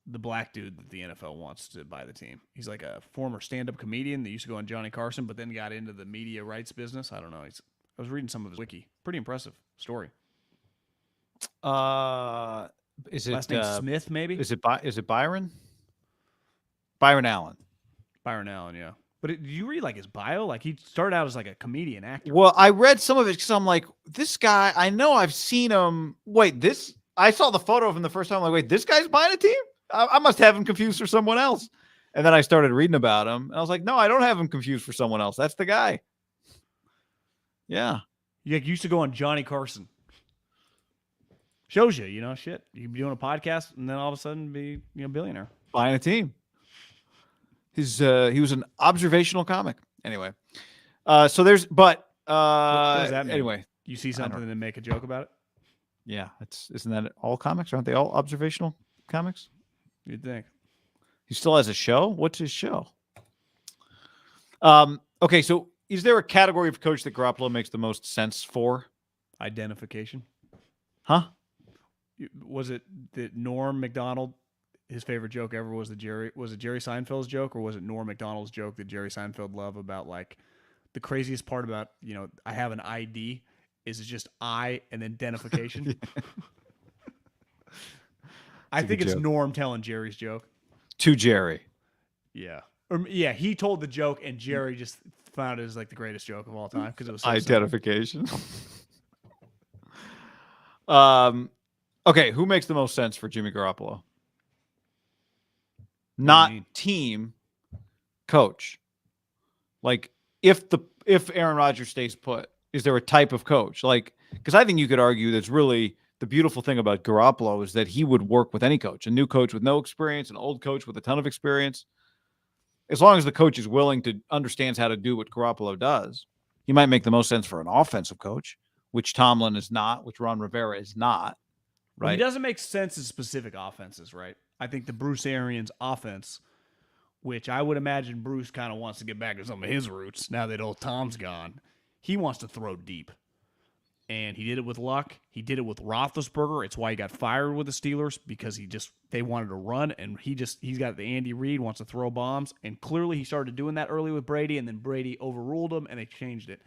the black dude that the NFL wants to buy the team. He's like a former stand-up comedian that used to go on Johnny Carson, but then got into the media rights business. I don't know. I was reading some of his wiki. Pretty impressive story. Is it last name Smith? Maybe is it Byron? Byron Allen. Byron Allen, yeah. But did you read like his bio? Like he started out as like a comedian actor. Well, I read some of it because I'm like, this guy. I know I've seen him. Wait, this. I saw the photo of him the first time. I'm like, wait, this guy's buying a team? I must have him confused for someone else. And then I started reading about him, and I was like, no, I don't have him confused for someone else. That's the guy. Yeah. You used to go on Johnny Carson. Shows you, shit. You be doing a podcast, and then all of a sudden be, billionaire. Buying a team. He was an observational comic. Anyway. So there's, but what does that mean? Anyway. You see something and then make a joke about it? Yeah. Isn't that all comics? Aren't they all observational comics? You'd think. He still has a show? What's his show? Okay, so is there a category of coach that Garoppolo makes the most sense for? Identification. Huh? Was it that Norm Macdonald, his favorite joke ever was it Jerry Seinfeld's joke, or was it Norm Macdonald's joke that Jerry Seinfeld loved about like the craziest part about, I have an ID is it's just I and then identification? I think it's Norm telling Jerry's joke. To Jerry. Yeah. Yeah, he told the joke and Jerry just found it as like the greatest joke of all time because it was so identification. Okay, who makes the most sense for Jimmy Garoppolo? Not team, coach. Like if Aaron Rodgers stays put, is there a type of coach? Like, because I think you could argue that's really the beautiful thing about Garoppolo is that he would work with any coach, a new coach with no experience, an old coach with a ton of experience. As long as the coach is willing to understands how to do what Garoppolo does, he might make the most sense for an offensive coach which Tomlin is not, which Ron Rivera is not. Well, Right? he doesn't make sense in specific offenses, right? I think the Bruce Arians offense, which I would imagine Bruce kind of wants to get back to some of his roots now that old Tom's gone. He wants to throw deep. And he did it with Luck. He did it with Roethlisberger. It's why he got fired with the Steelers, because they wanted to run, and he's got the Andy Reid, wants to throw bombs. And clearly he started doing that early with Brady, and then Brady overruled him, and they changed it.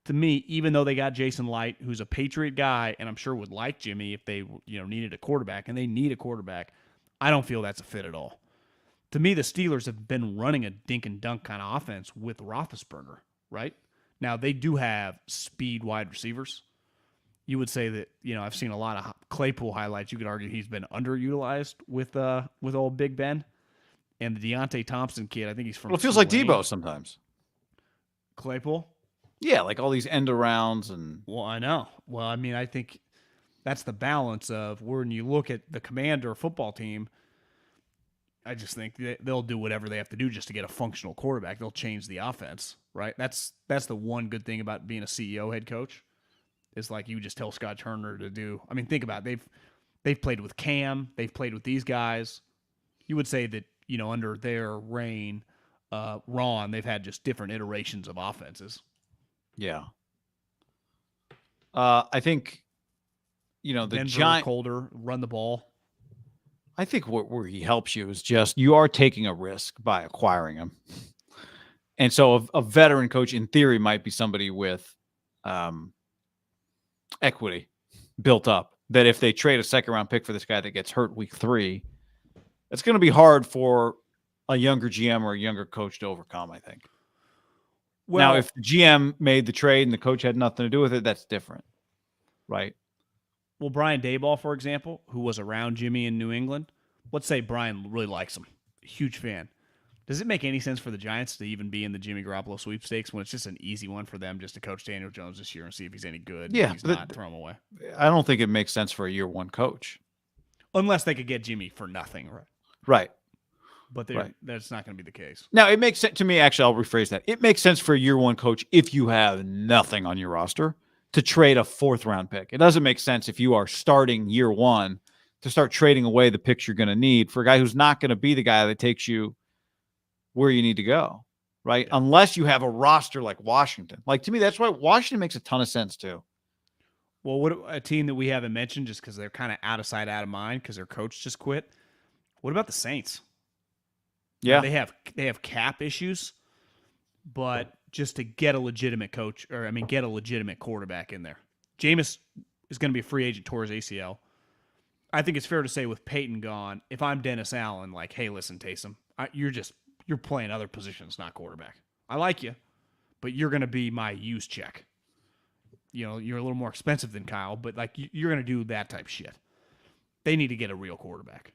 To me, even though they got Jason Light, who's a Patriot guy, and I'm sure would like Jimmy if they needed a quarterback, and they need a quarterback, I don't feel that's a fit at all. To me, the Steelers have been running a dink and dunk kind of offense with Roethlisberger, right? Now, they do have speed wide receivers. You would say that, I've seen a lot of Claypool highlights. You could argue he's been underutilized with old Big Ben. And the Deontay Thompson kid, I think he's from Well, it feels like Tulane. Debo sometimes. Claypool? Yeah, like all these end arounds and. Well, I know. Well, I mean, I think that's the balance of when you look at the Commander football team. I just think they'll do whatever they have to do just to get a functional quarterback. They'll change the offense, right? That's the one good thing about being a CEO head coach. Is like you just tell Scott Turner to do. I mean, think about it. They've played with Cam. They've played with these guys. You would say that, under their reign, Ron, they've had just different iterations of offenses. Yeah. I think, the Denver, Giants. Colder, run the ball. I think where he helps you is just you are taking a risk by acquiring him. And so a veteran coach, in theory, might be somebody with equity built up, that if they trade a second-round pick for this guy that gets hurt week 3, it's going to be hard for a younger GM or a younger coach to overcome, I think. Well, now, if the GM made the trade and the coach had nothing to do with it, that's different, right? Well, Brian Daboll, for example, who was around Jimmy in New England, let's say Brian really likes him, huge fan. Does it make any sense for the Giants to even be in the Jimmy Garoppolo sweepstakes when it's just an easy one for them just to coach Daniel Jones this year and see if he's any good? Yeah, if he's not, throw him away. I don't think it makes sense for a year one coach. Unless they could get Jimmy for nothing, right? Right. But that's not going to be the case. Now, it makes sense to me. Actually, I'll rephrase that. It makes sense for a year one coach if you have nothing on your roster to trade a 4th-round pick. It doesn't make sense if you are starting year one to start trading away the picks you're going to need for a guy who's not going to be the guy that takes you where you need to go, right? Yeah. Unless you have a roster like Washington. Like, to me, that's why Washington makes a ton of sense too. Well, what a team that we haven't mentioned just because they're kind of out of sight, out of mind because their coach just quit. What about the Saints? Yeah. They have cap issues, but just to get a legitimate coach, get a legitimate quarterback in there. Jameis is going to be a free agent, tore his ACL. I think it's fair to say with Peyton gone, if I'm Dennis Allen, like, hey, listen, Taysom, you're playing other positions, not quarterback. I like you, but you're going to be my use check. You're a little more expensive than Kyle, but like you're going to do that type shit. They need to get a real quarterback.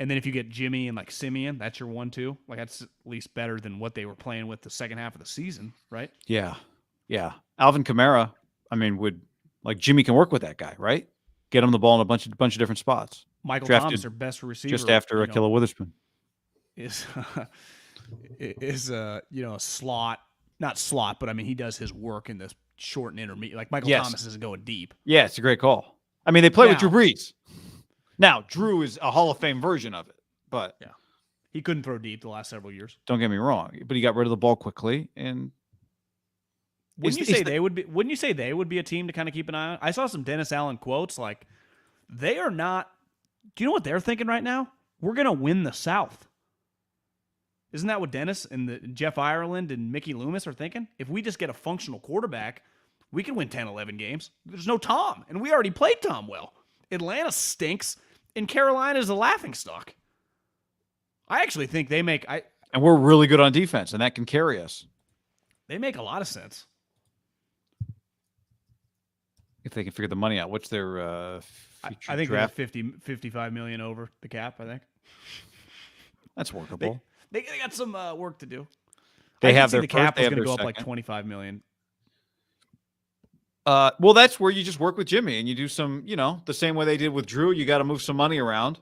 And then if you get Jimmy and like Simeon, that's your 1-2. Like that's at least better than what they were playing with the second half of the season, right? Yeah. Yeah. Alvin Kamara, Jimmy can work with that guy, right? Get him the ball in a bunch of different spots. Michael Thomas, their best receiver. Just after Akilla Witherspoon. Is a slot, not slot, but he does his work in the short and intermediate. Like Michael Thomas isn't going deep. Yeah, it's a great call. They play with Drew Brees. Now, Drew is a Hall of Fame version of it, but yeah, he couldn't throw deep the last several years. Don't get me wrong, but he got rid of the ball quickly. And wouldn't you say they would be a team to kind of keep an eye on? I saw some Dennis Allen quotes like they are not. Do you know what they're thinking right now? We're going to win the South. Isn't that what Dennis and Jeff Ireland and Mickey Loomis are thinking? If we just get a functional quarterback, we can win 10, 11 games. There's no Tom, and we already played Tom well. Atlanta stinks, and Carolina's a laughingstock. I actually think they make... And we're really good on defense, and that can carry us. They make a lot of sense. If they can figure the money out. What's their I think draft? they're $55 million over the cap, I think. That's workable. They got some work to do. They have their the cap first, is going to go second. up like $25 million. Well, that's where you just work with Jimmy and you do some, the same way they did with Drew. You got to move some money around.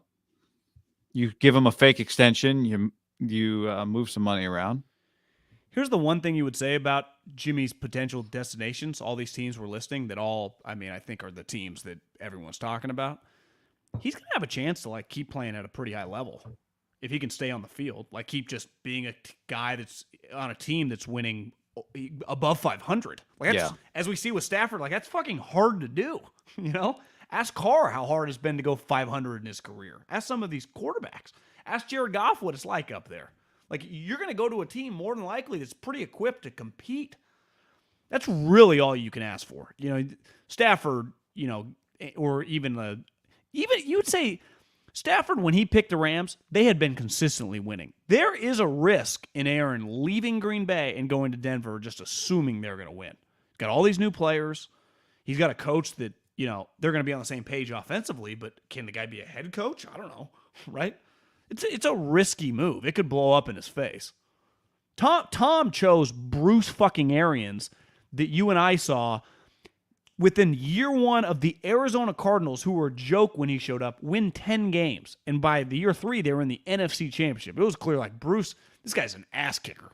You give him a fake extension. You move some money around. Here's the one thing you would say about Jimmy's potential destinations. All these teams we're listing that I think are the teams that everyone's talking about. He's going to have a chance to like keep playing at a pretty high level if he can stay on the field, like keep just being a guy that's on a team that's winning above 500. Like that's, as we see with Stafford, like that's fucking hard to do, you know? Ask Carr how hard it's been to go 500 in his career. Ask some of these quarterbacks. Ask Jared Goff what it's like up there. Like, you're going to go to a team more than likely that's pretty equipped to compete. That's really all you can ask for. You know, Stafford, you know, or even you would say Stafford, when he picked the Rams, they had been consistently winning. There is a risk in Aaron leaving Green Bay and going to Denver just assuming they're going to win. He's got all these new players. He's got a coach that, you know, they're going to be on the same page offensively, but can the guy be a head coach? I don't know, right? It's a risky move. It could blow up in his face. Tom chose Bruce fucking Arians that you and I saw within year one of the Arizona Cardinals, who were a joke when he showed up, win 10 games. And by the year 3, they were in the NFC Championship. It was clear, like, Bruce, this guy's an ass kicker.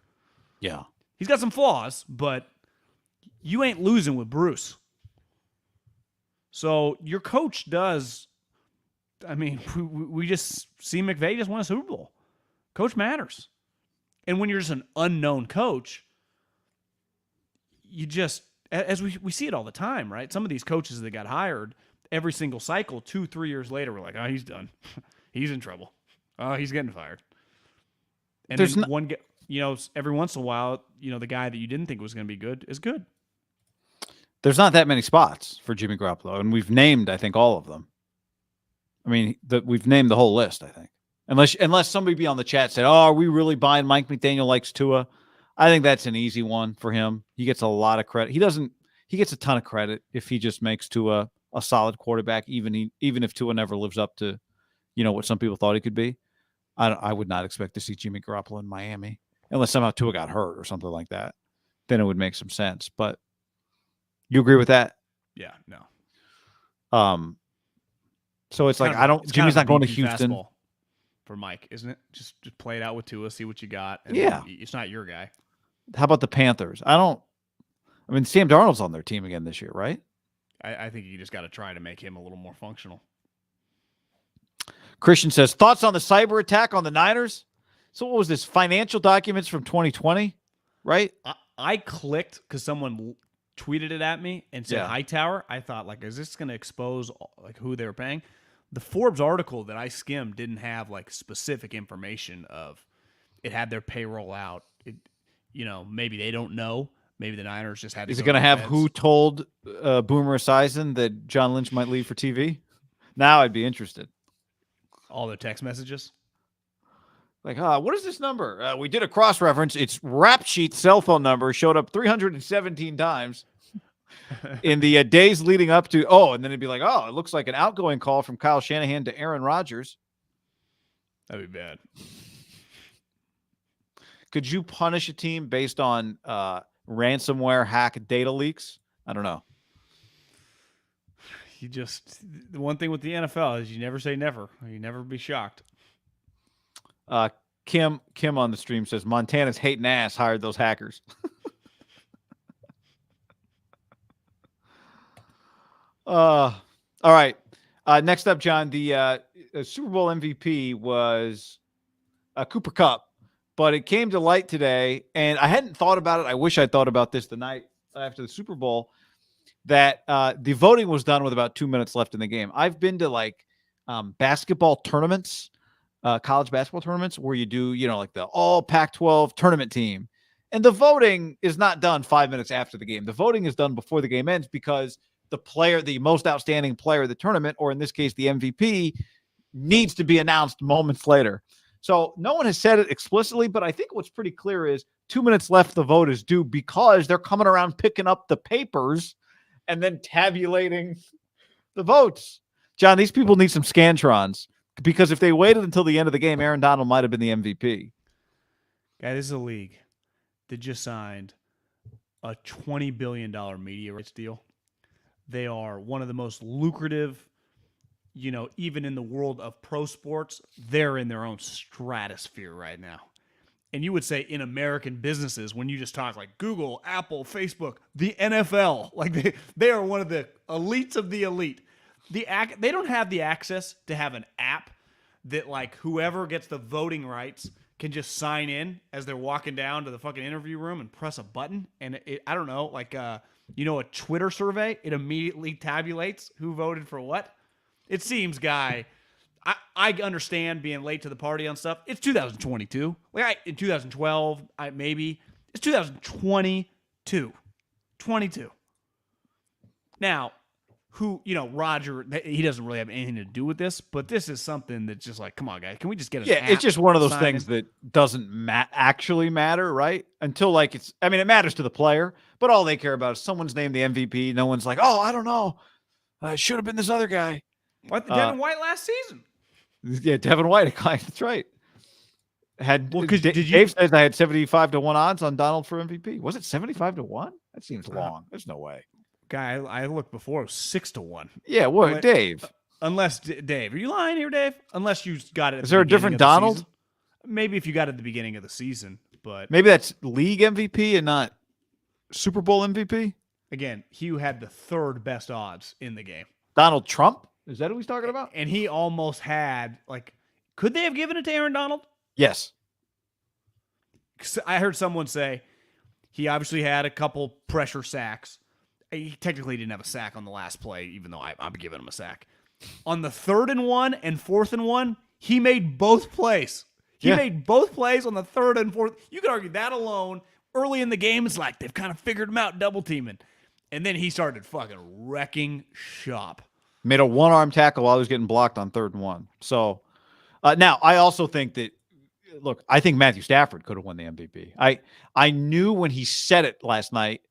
Yeah. He's got some flaws, but you ain't losing with Bruce. So your coach does... I mean, we just see McVay just won a Super Bowl. Coach matters. And when you're just an unknown coach, you just, as we see it all the time, right? Some of these coaches that got hired, every single cycle, 2-3 years later, we're like, oh, he's done. He's in trouble. Oh, he's getting fired. And then every once in a while, you know, the guy that you didn't think was going to be good is good. There's not that many spots for Jimmy Garoppolo, and we've named, I think, all of them. I mean, we've named the whole list, I think. Unless somebody be on the chat said, oh, are we really buying Mike McDaniel likes Tua? I think that's an easy one for him. He gets a lot of credit. He gets a ton of credit if he just makes Tua a solid quarterback, even if Tua never lives up to, you know, what some people thought he could be. I would not expect to see Jimmy Garoppolo in Miami unless somehow Tua got hurt or something like that. Then it would make some sense. But you agree with that? Yeah, no. So it's like, Jimmy's not going to Houston. For Mike, isn't it? Just play it out with Tua, see what you got. And it's not your guy. How about the Panthers? Sam Darnold's on their team again this year, right? I think you just got to try to make him a little more functional. Christian says, thoughts on the cyber attack on the Niners? So what was this? Financial documents from 2020, right? I clicked because someone tweeted it at me and said Hightower. I thought, like, is this going to expose like who they were paying? The Forbes article that I skimmed didn't have like specific information of it had their payroll out. Maybe they don't know. Maybe the Niners just had to. Is it going to have who told Boomer Esiason that John Lynch might leave for TV? Now I'd be interested. All their text messages. Like, what is this number? We did a cross-reference. Its rap sheet cell phone number showed up 317 times in the days leading up to, and then it'd be like, it looks like an outgoing call from Kyle Shanahan to Aaron Rodgers. That'd be bad. Could you punish a team based on ransomware hack data leaks? I don't know. The one thing with the NFL is you never say never. You never be shocked. Kim on the stream says Montana's hating ass hired those hackers. All right. Next up, John, the Super Bowl MVP was Cooper Kupp, but it came to light today, and I hadn't thought about it. I wish I'd thought about this the night after the Super Bowl, that the voting was done with about 2 minutes left in the game. I've been to basketball tournaments, college basketball tournaments where you do, like the all Pac-12 tournament team. And the voting is not done 5 minutes after the game. The voting is done before the game ends because the most outstanding player of the tournament, or in this case, the MVP, needs to be announced moments later. So no one has said it explicitly, but I think what's pretty clear is 2 minutes left the vote is due because they're coming around picking up the papers and then tabulating the votes. John, these people need some Scantrons because if they waited until the end of the game, Aaron Donald might have been the MVP. Guy, this is a league that just signed a $20 billion media rights deal. They are one of the most lucrative, even in the world of pro sports, they're in their own stratosphere right now. And you would say in American businesses, when you just talk like Google, Apple, Facebook, the NFL, like they are one of the elites of the elite. They don't have the access to have an app that like whoever gets the voting rights can just sign in as they're walking down to the fucking interview room and press a button. And I don't know, like, a Twitter survey, it immediately tabulates who voted for what. It seems, Guy, I understand being late to the party on stuff. It's 2022. Like in 2012, maybe. It's 2022. 22. Now, Roger, he doesn't really have anything to do with this, but this is something that's just like, come on, guys, can we just get an app? It's just one of those things that doesn't actually matter, right? Until like it matters to the player, but all they care about is someone's named the MVP. No one's like, oh, I don't know. It should have been this other guy. What, Devin White last season? Yeah, Devin White. That's right. Did Dave says I had 75 to 1 odds on Donald for MVP. Was it 75 to 1? That seems long. There's no way. Guy, I looked before. It was 6 to 1. Yeah, what, Dave? Unless Dave, are you lying here, Dave? Unless you got it. Is there a different Donald? Season. Maybe if you got it at the beginning of the season, but maybe that's league MVP and not Super Bowl MVP. Again, he had the third best odds in the game. Donald Trump? Is that who he's talking about? And he almost had, like, could they have given it to Aaron Donald? Yes. I heard someone say he obviously had a couple pressure sacks. He technically didn't have a sack on the last play, even though I'm giving him a sack. On the 3rd and 1 and 4th and 1, he made both plays. He made both plays on the 3rd and 4th. You could argue that alone. Early in the game, it's like they've kind of figured him out, double teaming. And then he started fucking wrecking shop. Made a one-arm tackle while he was getting blocked on 3rd and 1. So now I also think that, look, I think Matthew Stafford could have won the MVP. I knew when he said it last night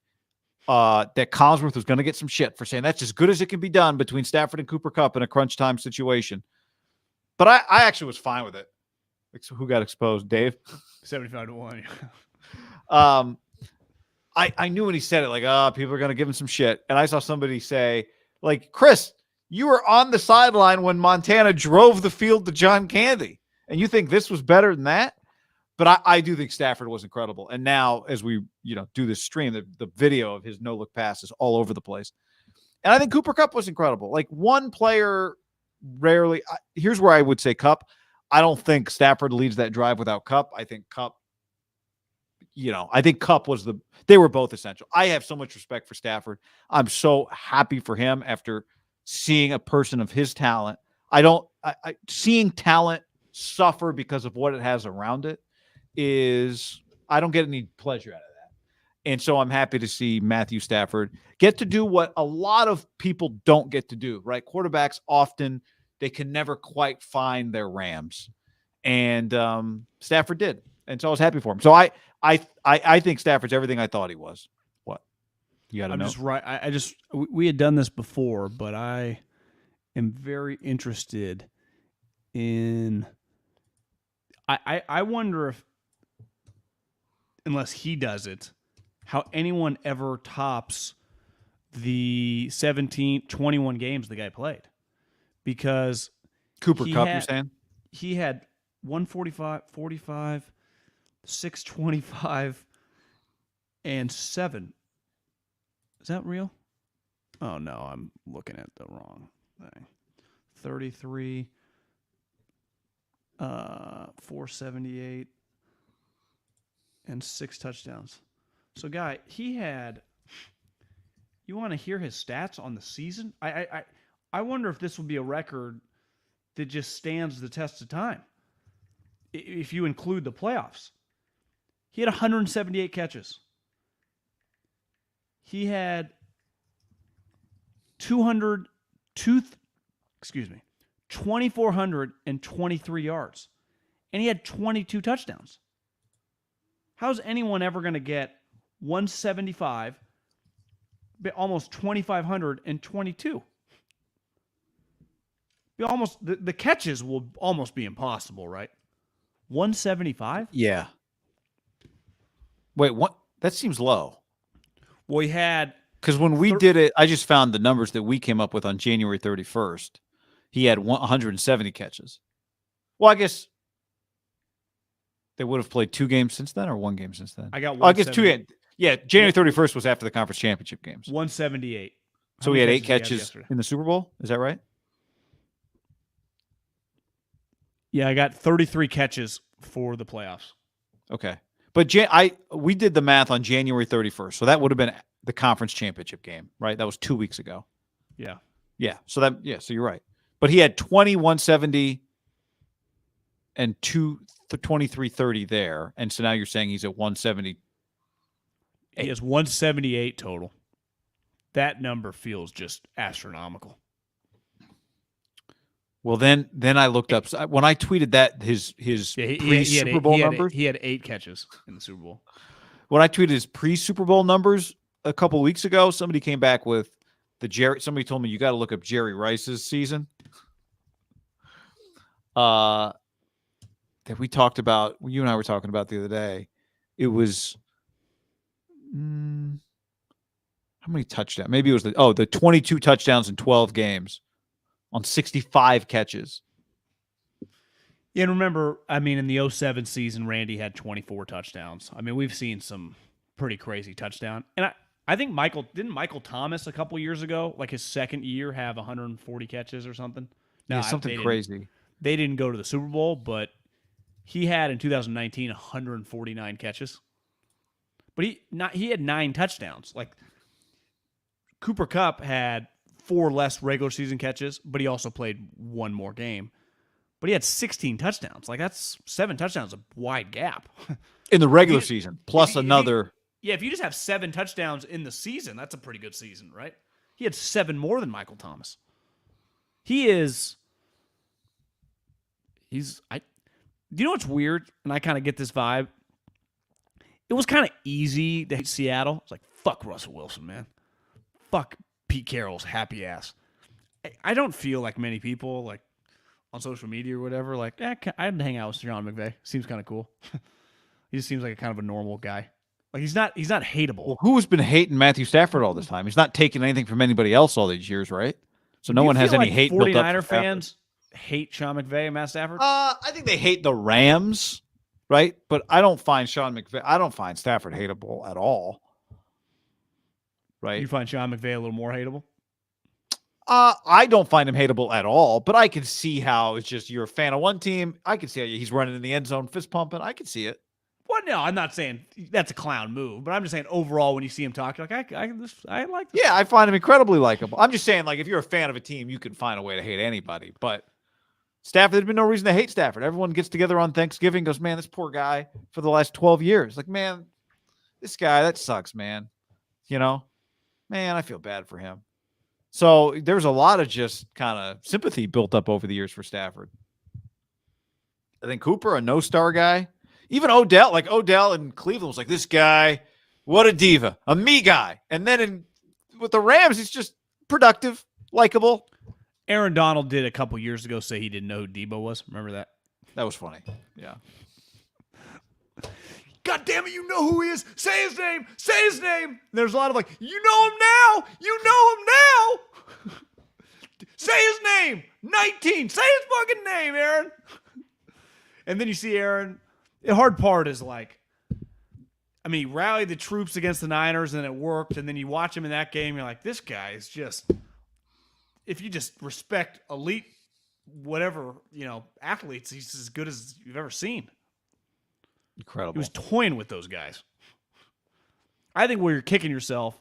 that Collinsworth was going to get some shit for saying that's as good as it can be done between Stafford and Cooper Kupp in a crunch time situation. But I actually was fine with it. Who got exposed? Dave? 75 to 1. I knew when he said it, like, people are going to give him some shit. And I saw somebody say, like, Chris, you were on the sideline when Montana drove the field to John Candy. And you think this was better than that? But I do think Stafford was incredible. And now as we, do this stream, the video of his no-look pass is all over the place. And I think Cooper Kupp was incredible. Like, one player rarely – here's where I would say Kupp. I don't think Stafford leads that drive without Kupp. I think Kupp was they were both essential. I have so much respect for Stafford. I'm so happy for him after seeing a person of his talent. Seeing talent suffer because of what it has around it I don't get any pleasure out of that. And so I'm happy to see Matthew Stafford get to do what a lot of people don't get to do, right? Quarterbacks often, they can never quite find their rams. And Stafford did. And so I was happy for him. So I think Stafford's everything I thought he was. What? You got to know? Just right. We had done this before, but I am very interested in, I wonder if, unless he does it, how anyone ever tops the 21 games the guy played. Because Cooper Kupp, you're saying? He had 145, 45, 625, and 7. Is that real? Oh, no, I'm looking at the wrong thing. 33, 478, and 6 touchdowns. So, Guy, he had... You want to hear his stats on the season? I wonder if this will be a record that just stands the test of time. If you include the playoffs. He had 178 catches. He had 2,423 yards. And he had 22 touchdowns. How's anyone ever going to get 175, almost 2,522? The catches will almost be impossible, right? 175? Yeah. Wait, what? That seems low. Well, he had... Because when we did it, I just found the numbers that we came up with on January 31st. He had 170 catches. Well, I guess... They would have played 2 games since then or 1 game since then? I got I guess 2 games. Yeah, January 31st was after the conference championship games. 178. So he had 8 catches in the Super Bowl? Is that right? Yeah, I got 33 catches for the playoffs. Okay. But we did the math on January 31st. So that would have been the conference championship game, right? That was 2 weeks ago. Yeah. Yeah. So you're right. But he had 20, 170 and 23-30 there. And so now you're saying he's at 170. He has 178 total. That number feels just astronomical. Well, then I looked up when I tweeted that his pre-Super Bowl numbers. He had 8 catches in the Super Bowl. When I tweeted his pre-Super Bowl numbers a couple weeks ago, somebody came back with somebody told me you got to look up Jerry Rice's season. That we talked about, you and I were talking about the other day. It was how many touchdowns? Maybe it was the 22 touchdowns in 12 games on 65 catches. Yeah, and remember, I mean, in the 2007 season, Randy had 24 touchdowns. I mean, we've seen some pretty crazy touchdown. And I think Michael Thomas a couple years ago, like his second year, have 140 catches or something? No, something crazy. They didn't go to the Super Bowl, but he had in 2019 149 catches. But he had 9 touchdowns. Like Cooper Kupp had 4 less regular season catches, but he also played 1 more game. But he had 16 touchdowns. Like that's 7 touchdowns, a wide gap. In the regular season, plus another. If you just have 7 touchdowns in the season, that's a pretty good season, right? He had 7 more than Michael Thomas. Do you know what's weird? And I kind of get this vibe. It was kind of easy to hate Seattle. It's like, fuck Russell Wilson, man. Fuck Pete Carroll's happy ass. I don't feel like many people, like on social media or whatever, like, I'd hang out with Sean McVay. Seems kind of cool. He just seems like a kind of a normal guy. Like he's not hateable. Well, who's been hating Matthew Stafford all this time? He's not taking anything from anybody else all these years, right? So no one has any hate built up. 49er fans hate Sean McVay and Matt Stafford? I think they hate the Rams, right? But I don't find Stafford hateable at all. Right? You find Sean McVay a little more hateable? I don't find him hateable at all, but I can see how it's just you're a fan of one team. I can see how he's running in the end zone, fist pumping. I can see it. Well, no, I'm not saying that's a clown move, but I'm just saying overall when you see him talk, you're like, I like this. Yeah, I find him incredibly likable. I'm just saying, like, if you're a fan of a team, you can find a way to hate anybody. But Stafford, there's been no reason to hate Stafford. Everyone gets together on Thanksgiving, goes, man, this poor guy for the last 12 years. Like, man, this guy, that sucks, man. You know? Man, I feel bad for him. So there's a lot of just kind of sympathy built up over the years for Stafford. I think Cooper, a no-star guy. Even Odell in Cleveland was like, this guy, what a diva, a me guy. And then with the Rams, he's just productive, likable. Aaron Donald did a couple years ago say he didn't know who Debo was. Remember that? That was funny. Yeah. God damn it, you know who he is. Say his name. Say his name. There's a lot of like, you know him now. You know him now. Say his name. 19. Say his fucking name, Aaron. And then you see Aaron. The hard part is like, I mean, he rallied the troops against the Niners and it worked. And then you watch him in that game, you're like, this guy is just, if you just respect elite, whatever, athletes, he's as good as you've ever seen. Incredible. He was toying with those guys. I think where you're kicking yourself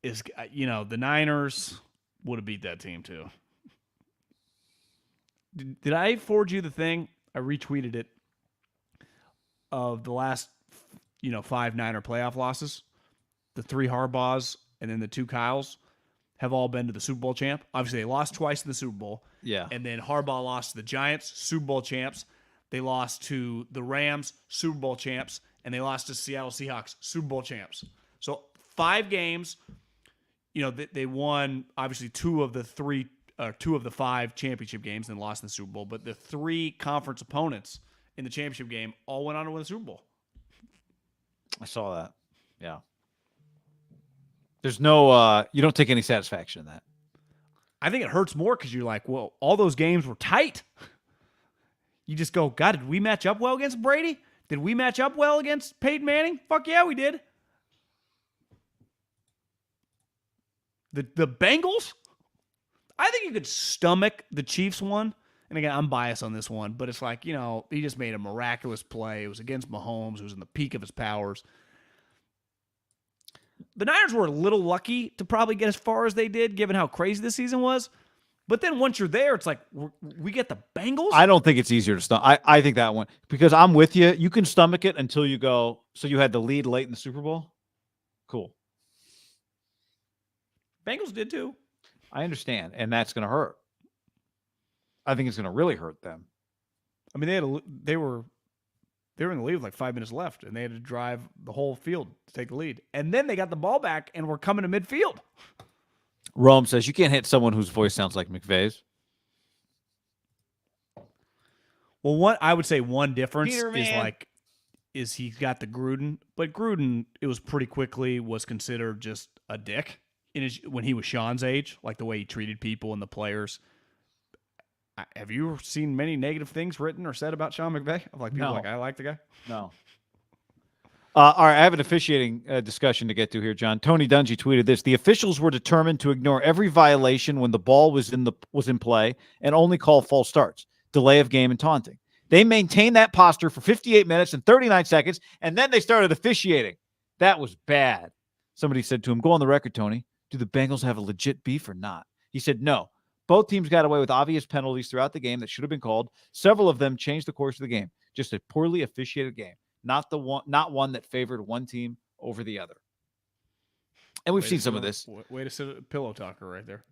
is, the Niners would have beat that team too. Did I forward you the thing? I retweeted it. Of the last, 5 Niner playoff losses, the 3 Harbaughs and then the 2 Kyles have all been to the Super Bowl champ. Obviously, they lost twice in the Super Bowl. Yeah. And then Harbaugh lost to the Giants, Super Bowl champs. They lost to the Rams, Super Bowl champs. And they lost to Seattle Seahawks, Super Bowl champs. So 5 games, they won, obviously, 2 of the 5 championship games and lost in the Super Bowl. But the 3 conference opponents in the championship game all went on to win the Super Bowl. I saw that. Yeah. There's no, you don't take any satisfaction in that. I think it hurts more because you're like, well, all those games were tight. you just go, God, did we match up well against Brady? Did we match up well against Peyton Manning? Fuck yeah, we did. The Bengals, I think you could stomach the Chiefs one. And again, I'm biased on this one, but it's like, he just made a miraculous play. It was against Mahomes. It was in the peak of his powers. The Niners were a little lucky to probably get as far as they did, given how crazy this season was. But then once you're there, it's like, we get the Bengals? I don't think it's easier to stomach. I think that one, because I'm with you. You can stomach it until you go, so you had the lead late in the Super Bowl? Cool. Bengals did too. I understand, and that's going to hurt. I think it's going to really hurt them. I mean, they were in the lead with like 5 minutes left, and they had to drive the whole field to take the lead. And then they got the ball back, and were coming to midfield. Rome says, you can't hit someone whose voice sounds like McVay's. Well, I would say one difference is he's got the Gruden, but Gruden, it was pretty quickly, was considered just a dick when he was Sean's age, like the way he treated people and the players. Have you seen many negative things written or said about Sean McVay? Of like people I like the guy. No. All right, I have an officiating discussion to get to here, John. Tony Dungy tweeted this: the officials were determined to ignore every violation when the ball was in play and only call false starts, delay of game, and taunting. They maintained that posture for 58 minutes and 39 seconds, and then they started officiating. That was bad. Somebody said to him, "Go on the record, Tony. Do the Bengals have a legit beef or not?" He said, "No. Both teams got away with obvious penalties throughout the game that should have been called. Several of them changed the course of the game. Just a poorly officiated game, not one that favored one team over the other." And we've seen some of this. Way to sit a pillow talker right there.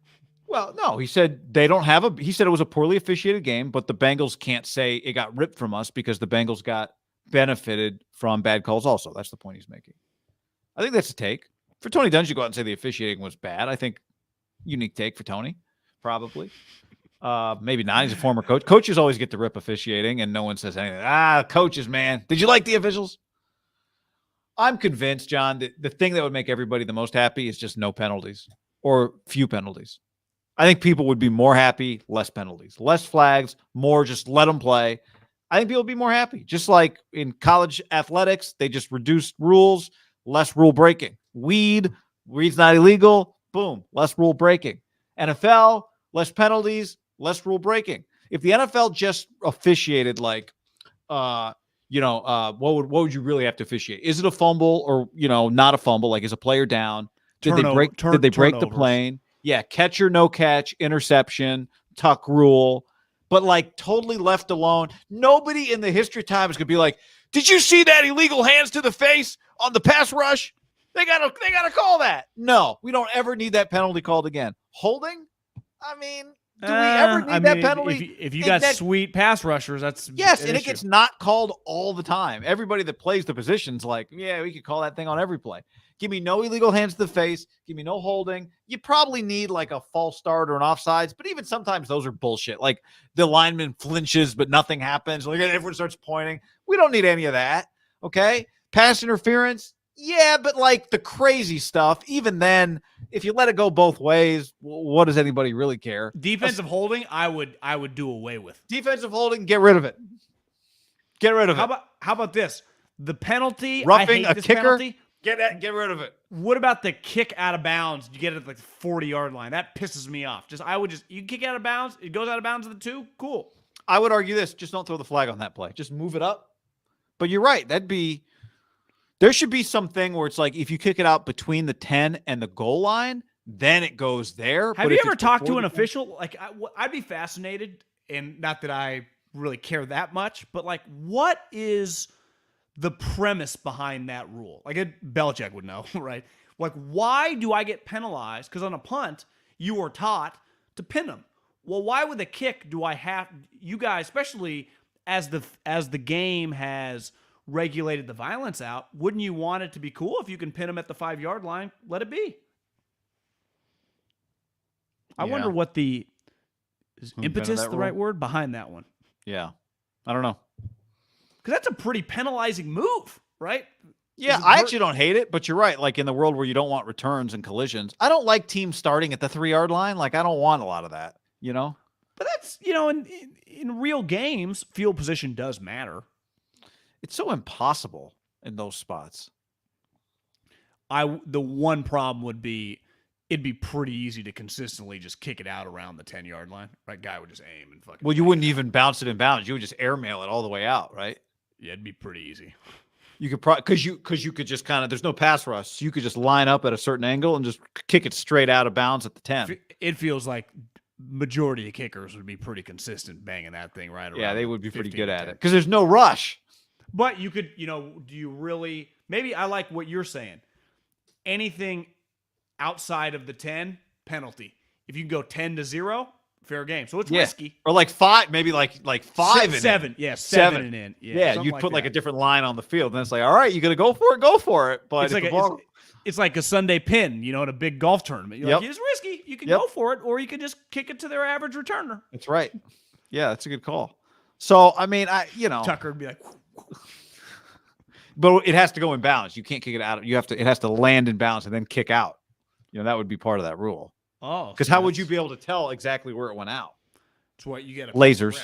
Well, no, he said they don't have he said it was a poorly officiated game, but the Bengals can't say it got ripped from us because the Bengals got benefited from bad calls also. That's the point he's making. I think that's a take. For Tony Dungy to go out and say the officiating was bad, I think unique take for Tony. Probably. Maybe not. He's a former coach. Coaches always get to rip officiating, and no one says anything. Coaches, man. Did you like the officials? I'm convinced, John, that the thing that would make everybody the most happy is just no penalties or few penalties. I think people would be more happy, less penalties, less flags, more just let them play. I think people would be more happy. Just like in college athletics, they just reduced rules, less rule breaking. Weed's not illegal. Boom, less rule breaking. NFL, less penalties, less rule breaking. If the NFL just officiated what would you really have to officiate? Is it a fumble or, not a fumble? Like, is a player down? Did they break the plane? Yeah, catch or no catch, interception, tuck rule. But like totally left alone. Nobody in the history of time is going to be like, did you see that illegal hands to the face on the pass rush? They gotta call that. No, we don't ever need that penalty called again. Holding? I mean, do we ever need that penalty? If you got sweet pass rushers, that's yes, and it gets not called all the time. Everybody that plays the position's like, yeah, we could call that thing on every play. Give me no illegal hands to the face. Give me no holding. You probably need like a false start or an offsides, but even sometimes those are bullshit. Like the lineman flinches, but nothing happens. Like everyone starts pointing. We don't need any of that. Okay, pass interference. Yeah, but like the crazy stuff, even then, if you let it go both ways, what does anybody really care? Defensive holding, I would do away with. Defensive holding, get rid of it. Get rid of it. How about this? The penalty, roughing I hate a this kicker, penalty. get rid of it. What about the kick out of bounds? You get it at like the 40-yard line. That pisses me off. You kick out of bounds, it goes out of bounds at the 2, cool. I would argue this, just don't throw the flag on that play. Just move it up. But you're right, there should be something where it's like if you kick it out between the 10 and the goal line, then it goes there. Have you ever talked to an official? Like, I'd be fascinated, and not that I really care that much, but like, what is the premise behind that rule? Like, Belichick would know, right? Like, why do I get penalized? Because on a punt, you are taught to pin them. Well, why with a kick do I have you guys, especially as the game has regulated the violence out, wouldn't you want it to be cool if you can pin them at the 5-yard line? Let it be. I wonder what is impetus the right word behind that one? Yeah. I don't know. Because that's a pretty penalizing move, right? Yeah, I actually don't hate it, but you're right. Like in the world where you don't want returns and collisions, I don't like teams starting at the 3-yard line. Like I don't want a lot of that, But that's, in real games, field position does matter. It's so impossible in those spots. The one problem would be it'd be pretty easy to consistently just kick it out around the 10-yard line. Right? Guy would just aim and fucking. Well, you wouldn't even bounce it in bounds. You would just airmail it all the way out, right? Yeah, it'd be pretty easy. You could probably because you could just kind of there's no pass rush. So you could just line up at a certain angle and just kick it straight out of bounds at the 10. It feels like majority of kickers would be pretty consistent banging that thing right around. Yeah, they would be pretty good at 10. it because there's no rush. But you could, do you really? Maybe I like what you're saying. Anything outside of the 10, penalty. If you can go 10-0, fair game. So it's risky. Or like 5, maybe like 5 and 7. In. Yeah, 7 and in. Yeah, you'd put like a different line on the field. And it's like, all right, you gonna go for it. But it's like a Sunday pin, in a big golf tournament. You're like, it's risky. You can go for it, or you can just kick it to their average returner. That's right. Yeah, that's a good call. So I mean, Tucker would be like, but it has to go in bounds. You can't kick it out. It has to land in bounds and then kick out. That would be part of that rule. Oh, because how would you be able to tell exactly where it went out? That's what you get. Lasers.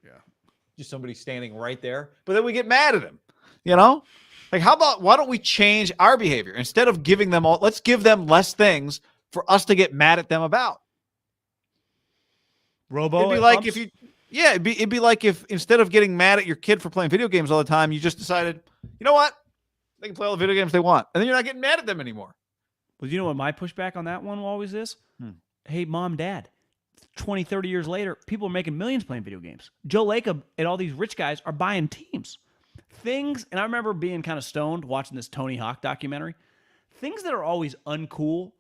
Yeah, just somebody standing right there. But then we get mad at him. Like how about why don't we change our behavior instead of giving them all? Let's give them less things for us to get mad at them about. It'd be like if you. Yeah, it'd be like if instead of getting mad at your kid for playing video games all the time, you just decided, you know what? They can play all the video games they want. And then you're not getting mad at them anymore. Well, you know what my pushback on that one always is? Hey, mom, dad, 20, 30 years later, people are making millions playing video games. Joe Lacob and all these rich guys are buying teams. And I remember being kind of stoned watching this Tony Hawk documentary. Things that are always uncool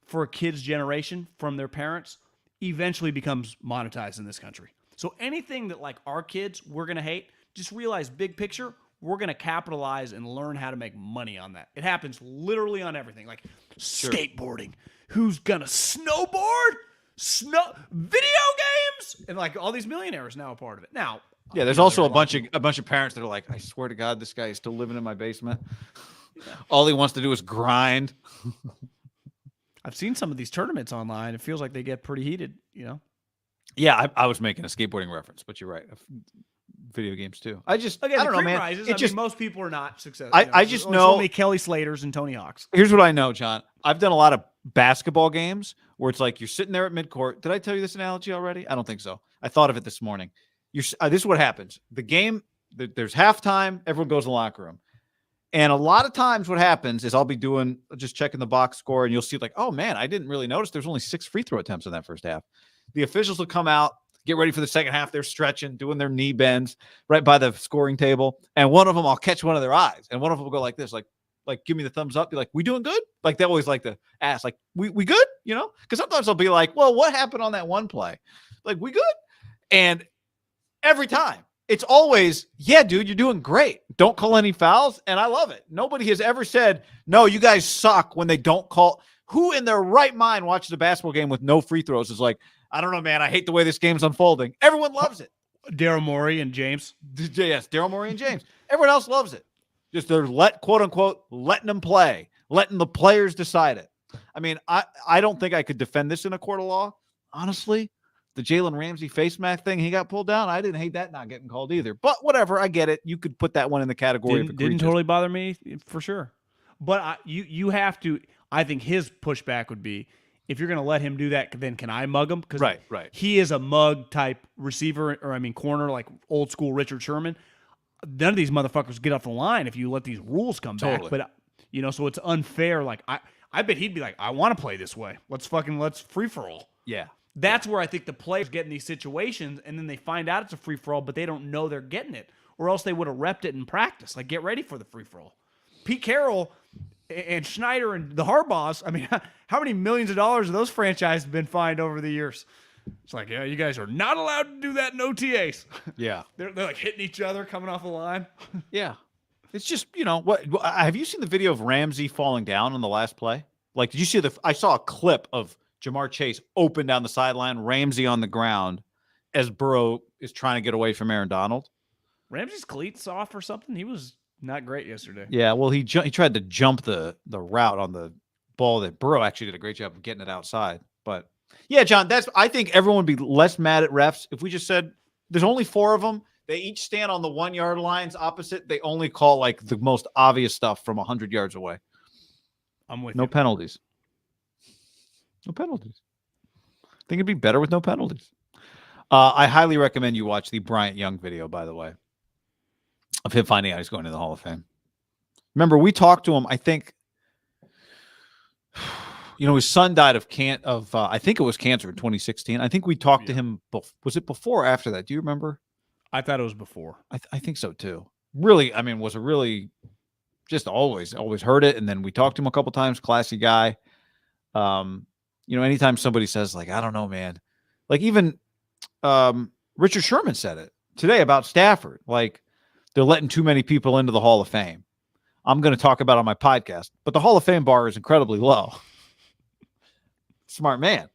for a kid's generation from their parents eventually becomes monetized in this country. So anything that like our kids we're going to hate, just realize big picture, we're going to capitalize and learn how to make money on that. It happens literally on everything. Like skateboarding. Who's going to snowboard? Video games? And like all these millionaires now a part of it. Now, yeah, there's also a bunch of parents that are like, I swear to God, this guy is still living in my basement. Yeah. All he wants to do is grind. I've seen some of these tournaments online. It feels like they get pretty heated, Yeah, I was making a skateboarding reference, but you're right. Video games too. I don't know, man. Rises, most people are not successful. I just know only Kelly Slaters and Tony Hawks. Here's what I know, John. I've done a lot of basketball games where it's like you're sitting there at midcourt. Did I tell you this analogy already? I don't think so. I thought of it this morning. This is what happens. The game, there's halftime. Everyone goes in the locker room. And a lot of times what happens is I'll be just checking the box score, and you'll see like, oh, man, I didn't really notice there's only 6 free throw attempts in that first half. The officials will come out, get ready for the second half. They're stretching, doing their knee bends right by the scoring table. And one of them, I'll catch one of their eyes. And one of them will go like this, like give me the thumbs up. Be like, we doing good? Like they always like to ask, like, we good? Because sometimes I'll be like, well, what happened on that one play? Like, we good? And every time it's always, yeah, dude, you're doing great. Don't call any fouls. And I love it. Nobody has ever said, no, you guys suck when they don't call. Who in their right mind watches a basketball game with no free throws is like, I don't know, man. I hate the way this game's unfolding. Everyone loves it. Daryl Morey and James. Yes, Daryl Morey and James. Everyone else loves it. Just they're quote unquote, letting them play, letting the players decide it. I mean, I don't think I could defend this in a court of law. Honestly, the Jalen Ramsey face mask thing, he got pulled down. I didn't hate that not getting called either. But whatever, I get it. You could put that one in the category of egregious. Didn't totally bother me for sure. But you have to. I think his pushback would be, if you're going to let him do that, then can I mug him? Because right. He is a mug type receiver, corner, like old school Richard Sherman. None of these motherfuckers get off the line if you let these rules come back. But so it's unfair. Like I bet he'd be like, I want to play this way. Let's free for all. Yeah. That's where I think the players get in these situations, and then they find out it's a free for all, but they don't know they're getting it, or else they would have repped it in practice. Like, get ready for the free for all. Pete Carroll and Schneider and the Harbaughs, I mean, how many millions of dollars have those franchises been fined over the years? It's like, yeah, you guys are not allowed to do that in OTAs. Yeah. They're like hitting each other, coming off the line. Yeah. It's just, what have you seen the video of Ramsey falling down on the last play? Like, did you see I saw a clip of Jamar Chase open down the sideline, Ramsey on the ground as Burrow is trying to get away from Aaron Donald. Ramsey's cleats off or something. He was not great yesterday. Yeah, well, he tried to jump the route on the ball that Burrow actually did a great job of getting it outside. But Yeah, John, I think everyone would be less mad at refs if we just said there's only 4 of them. They each stand on the 1 yard lines opposite. They only call like the most obvious stuff from 100 yards away. I'm with no you. penalties. No penalties. I think it'd be better with no penalties. I highly recommend you watch the Bryant Young video, by the way, of him finding out he's going to the Hall of Fame. Remember, we talked to him, I think, his son died of I think it was cancer in 2016. I think we talked to him. Was it before or after that? Do you remember? I thought it was before. I think so too. Really, I mean, was a really just always heard it. And then we talked to him a couple times. Classy guy. Anytime somebody says like, I don't know, man, like even Richard Sherman said it today about Stafford. Like they're letting too many people into the Hall of Fame. I'm going to talk about it on my podcast, but the Hall of Fame bar is incredibly low. Smart man.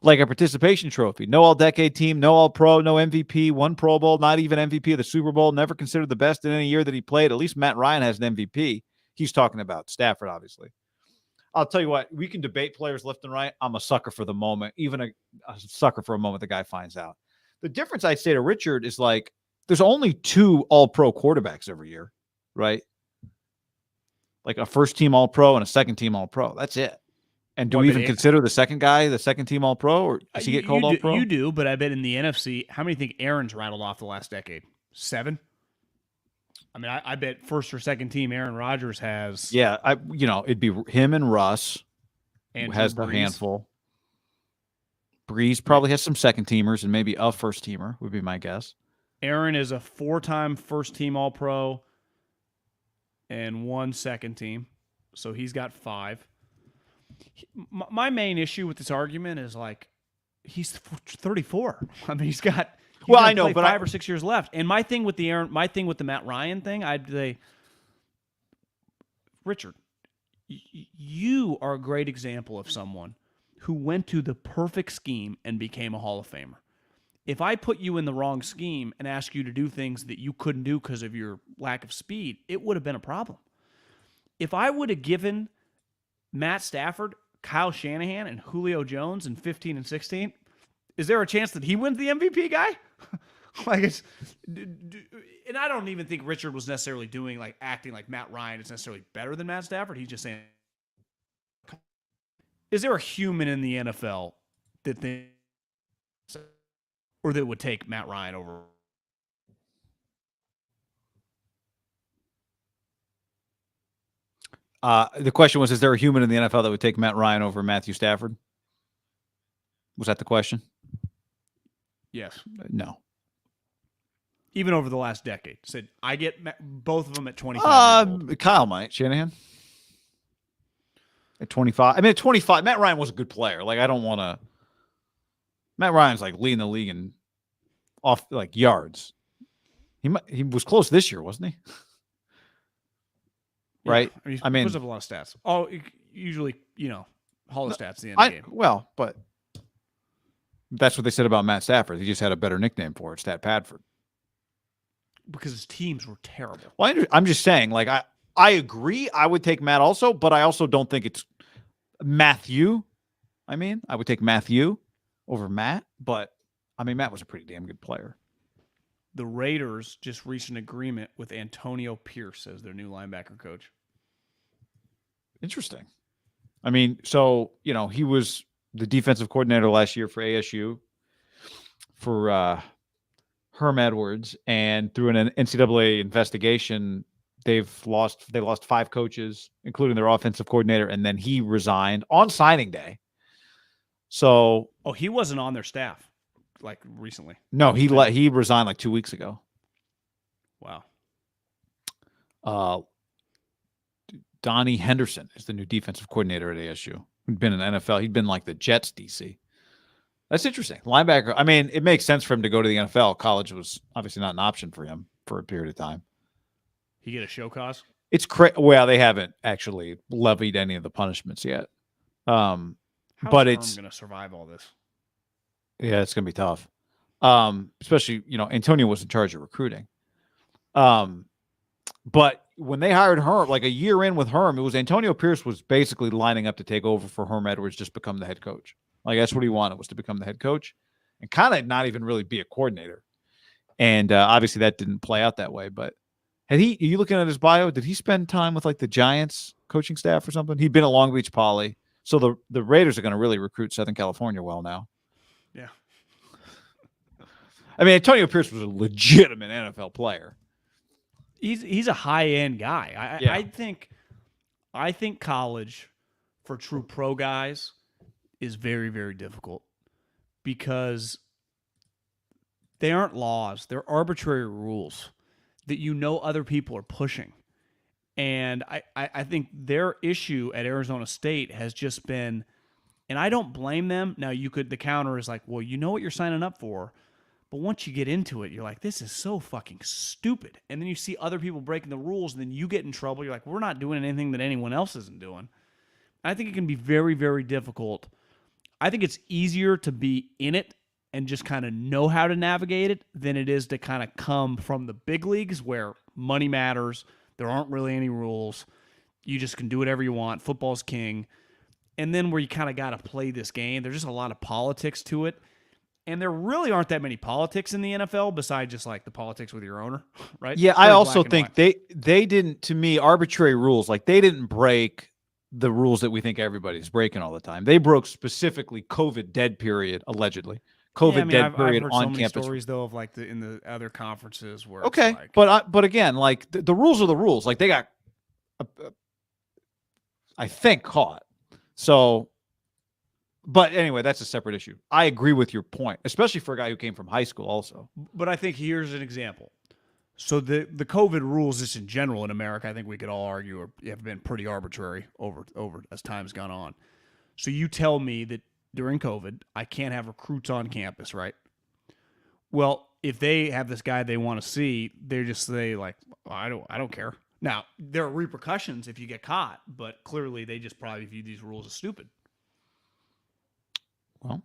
Like a participation trophy. No all-decade team, no all-pro, no MVP, 1 Pro Bowl, not even MVP of the Super Bowl, never considered the best in any year that he played. At least Matt Ryan has an MVP. He's talking about Stafford, obviously. I'll tell you what, we can debate players left and right. I'm a sucker for the moment, even a sucker for a moment the guy finds out. The difference I'd say to Richard is like there's only 2 all-pro quarterbacks every year, right? Like a first-team all-pro and a second-team all-pro. That's it. And do we even consider the second guy the second-team all-pro, or does he get called all-pro? You do, but I bet in the NFC, how many think Aaron's rattled off the last decade? 7? I mean, I bet first or second team Aaron Rodgers has. Yeah, it'd be him and Russ, who has the Brees. handful. Breeze probably has some second-teamers and maybe a first-teamer would be my guess. Aaron is a 4-time first-team all-pro and 1 second team, so he's got 5. My main issue with this argument is like he's 34. I mean, he's got I know, but 5 or 6 years left. And my thing with the Matt Ryan thing, I'd say, Richard, you are a great example of someone who went to the perfect scheme and became a Hall of Famer. If I put you in the wrong scheme and asked you to do things that you couldn't do because of your lack of speed, it would have been a problem. If I would have given Matt Stafford, Kyle Shanahan, and Julio Jones in 15 and 16, is there a chance that he wins the MVP guy? And I don't even think Richard was necessarily acting like Matt Ryan is necessarily better than Matt Stafford. He's just saying, is there a human in the NFL that would take Matt Ryan over? The question was, is there a human in the NFL that would take Matt Ryan over Matthew Stafford? Was that the question? Yes. No. Even over the last decade. Said, I get both of them at 25 years old. Kyle might. Shanahan? At 25. I mean, at 25, Matt Ryan was a good player. Like, I don't want to... Matt Ryan's like leading the league in off like yards. He was close this year, wasn't he? Right? Yeah, I mean, puts up a lot of stats. Oh, usually, Hall of Stats at the end of the game. Well, but that's what they said about Matt Stafford. He just had a better nickname for it, Stat Padford. Because his teams were terrible. Well, I'm just saying, like, I agree. I would take Matt also, but I also don't think it's Matthew. I mean, I would take Matthew over Matt, but I mean, Matt was a pretty damn good player. The Raiders just reached an agreement with Antonio Pierce as their new linebacker coach. Interesting. I mean, so, he was the defensive coordinator last year for ASU for Herm Edwards, and through an NCAA investigation, they lost 5 coaches, including their offensive coordinator, and then he resigned on signing day. So, he wasn't on their staff like recently. No, he resigned like 2 weeks ago. Wow. Donnie Henderson is the new defensive coordinator at ASU. He'd been in the NFL. He'd been like the Jets DC. That's interesting. Linebacker. I mean, it makes sense for him to go to the NFL. College was obviously not an option for him for a period of time. He get a show cause? It's well, they haven't actually levied any of the punishments yet. How's but it's going to survive all this? Yeah, it's going to be tough. Especially, Antonio was in charge of recruiting. But when they hired Herm, like a year in with Herm, it was Antonio Pierce was basically lining up to take over for Herm Edwards, just become the head coach. Like that's what he wanted, was to become the head coach and kind of not even really be a coordinator. And obviously that didn't play out that way. But are you looking at his bio? Did he spend time with like the Giants coaching staff or something? He'd been at Long Beach Poly. So the Raiders are going to really recruit Southern California well now. Yeah. I mean, Antonio Pierce was a legitimate NFL player. He's a high-end guy. Yeah. I think college for true pro guys is very, very difficult because they aren't laws. They're arbitrary rules that other people are pushing. And I think their issue at Arizona State has just been, and I don't blame them. Now, the counter is like, well, you know what you're signing up for. But once you get into it, you're like, this is so fucking stupid. And then you see other people breaking the rules, and then you get in trouble. You're like, we're not doing anything that anyone else isn't doing. I think it can be very, very difficult. I think it's easier to be in it and just kind of know how to navigate it than it is to kind of come from the big leagues where money matters. There aren't really any rules. You just can do whatever you want. Football's king. And then where you kind of got to play this game, there's just a lot of politics to it. And there really aren't that many politics in the NFL besides just like the politics with your owner, right? Yeah, I also think they didn't, to me, arbitrary rules. Like they didn't break the rules that we think everybody's breaking all the time. They broke specifically COVID dead period, allegedly. Dead period I've heard on so many campus. stories though of like in the other conferences where Okay, it's like, but again, like the rules are the rules. Like they got, I think, caught. So. But anyway, that's a separate issue. I agree with your point, especially for a guy who came from high school also. But I think here's an example. So the COVID rules just in general in America, I think we could all argue have been pretty arbitrary over as time's gone on. So you tell me that during COVID, I can't have recruits on campus, right? Well, if they have this guy they want to see, they just say like, oh, I don't care. Now, there are repercussions if you get caught, but clearly they just probably view these rules as stupid. Well,